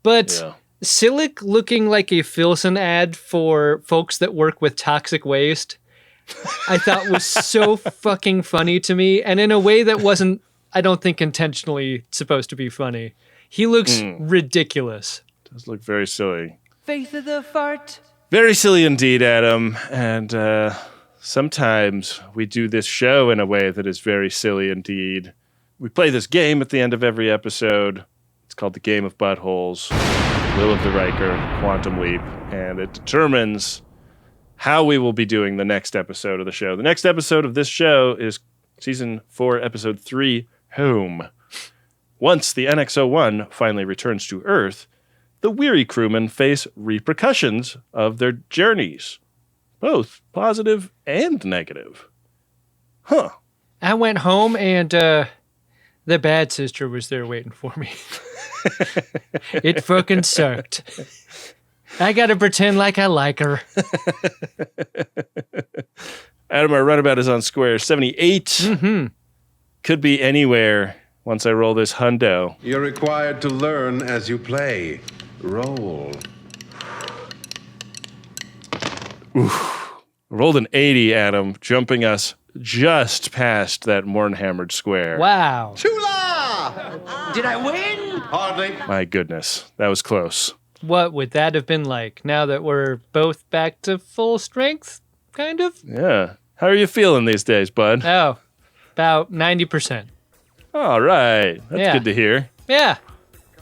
[SPEAKER 3] But Silik looking like a Filson ad for folks that work with toxic waste, I thought was so fucking funny to me, and in a way that wasn't, I don't think, intentionally supposed to be funny. He looks ridiculous.
[SPEAKER 4] Does look very silly.
[SPEAKER 5] Face of the fart.
[SPEAKER 4] Very silly indeed, Adam. And sometimes we do this show in a way that is very silly indeed. We play this game at the end of every episode. It's called the Game of Buttholes, Will of the Riker, Quantum Leap, and it determines how we will be doing the next episode of the show. The next episode of this show is Season 4, Episode 3, Home. Once the NX-01 finally returns to Earth, the weary crewmen face repercussions of their journeys, both positive and negative. Huh.
[SPEAKER 3] I went home and the bad sister was there waiting for me. It fucking sucked. I gotta pretend like I like her.
[SPEAKER 4] Adam, our runabout is on square 78.
[SPEAKER 3] Mm-hmm.
[SPEAKER 4] Could be anywhere once I roll this hundo.
[SPEAKER 15] You're required to learn as you play. Roll.
[SPEAKER 4] Oof. Rolled an 80, Adam, jumping us just past that Mornhammered square.
[SPEAKER 3] Wow.
[SPEAKER 2] Chula! Did I win?
[SPEAKER 15] Hardly.
[SPEAKER 4] My goodness, that was close.
[SPEAKER 3] What would that have been like now that we're both back to full strength, kind of?
[SPEAKER 4] Yeah. How are you feeling these days, bud?
[SPEAKER 3] Oh, about 90%.
[SPEAKER 4] All right. That's good to hear.
[SPEAKER 3] Yeah.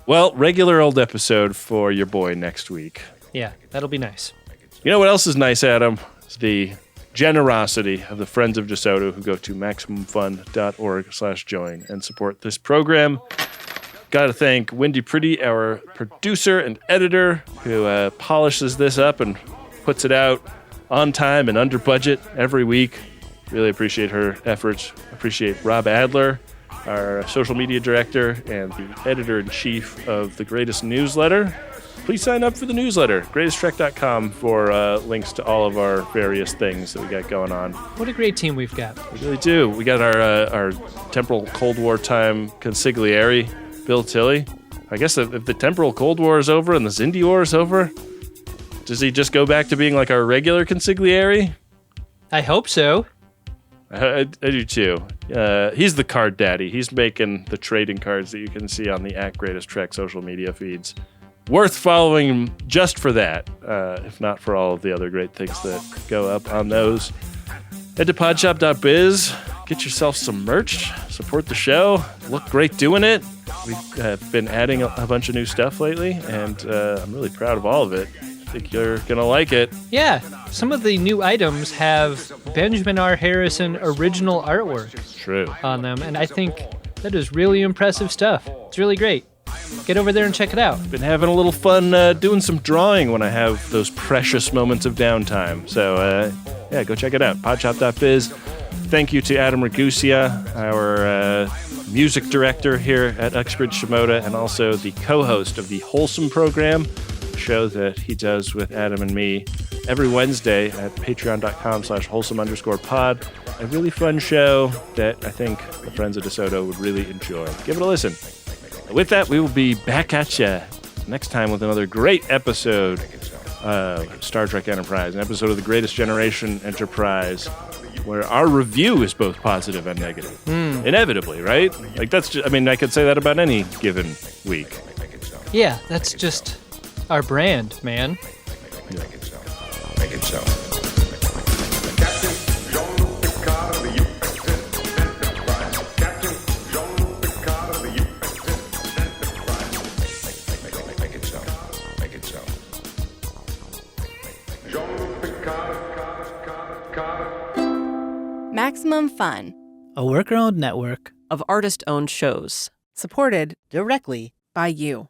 [SPEAKER 4] Well, regular old episode for your boy next week.
[SPEAKER 3] Yeah, that'll be nice.
[SPEAKER 4] You know what else is nice, Adam? It's the generosity of the Friends of DeSoto who go to MaximumFun.org/join and support this program. Got to thank Wendy Pretty, our producer and editor, who polishes this up and puts it out on time and under budget every week. Really appreciate her efforts. Appreciate Rob Adler, our social media director and the editor-in-chief of the Greatest Newsletter. Please sign up for the newsletter, greatesttrek.com, for links to all of our various things that we got going on.
[SPEAKER 3] What a great team we've got.
[SPEAKER 4] We really do. We got our temporal Cold War time consigliere, Bill Tilley. I guess if the temporal Cold War is over and the Xindi War is over, does he just go back to being like our regular consigliere?
[SPEAKER 3] I hope so.
[SPEAKER 4] I do too. He's the card daddy. He's making the trading cards that you can see on the @GreatestTrek social media feeds. Worth following him just for that, if not for all of the other great things that go up on those. Head to podshop.biz, get yourself some merch, support the show, look great doing it. We've been adding a bunch of new stuff lately, and I'm really proud of all of it. I think you're going to like it.
[SPEAKER 3] Yeah, some of the new items have Benjamin R. Harrison original artwork on them, and I think that is really impressive stuff. It's really great. Get over there and check it out.
[SPEAKER 4] Been having a little fun doing some drawing when I have those precious moments of downtime. So, yeah, go check it out. Podshop.biz. Thank you to Adam Ragusia, our music director here at Uxbridge Shimoda, and also the co-host of the Wholesome program, show that he does with Adam and me every Wednesday at patreon.com/wholesome_pod. A really fun show that I think the Friends of DeSoto would really enjoy. Give it a listen. With that, we will be back at you next time with another great episode of Star Trek Enterprise, an episode of the Greatest Generation Enterprise, where our review is both positive and negative. Inevitably, right? Like that's just, I mean, I could say that about any given week.
[SPEAKER 3] Yeah, that's just our brand, man.
[SPEAKER 15] Make it so. Make it so.
[SPEAKER 16] Maximum Fun,
[SPEAKER 17] a worker-owned network
[SPEAKER 18] of artist-owned shows,
[SPEAKER 16] supported
[SPEAKER 17] directly
[SPEAKER 16] by you.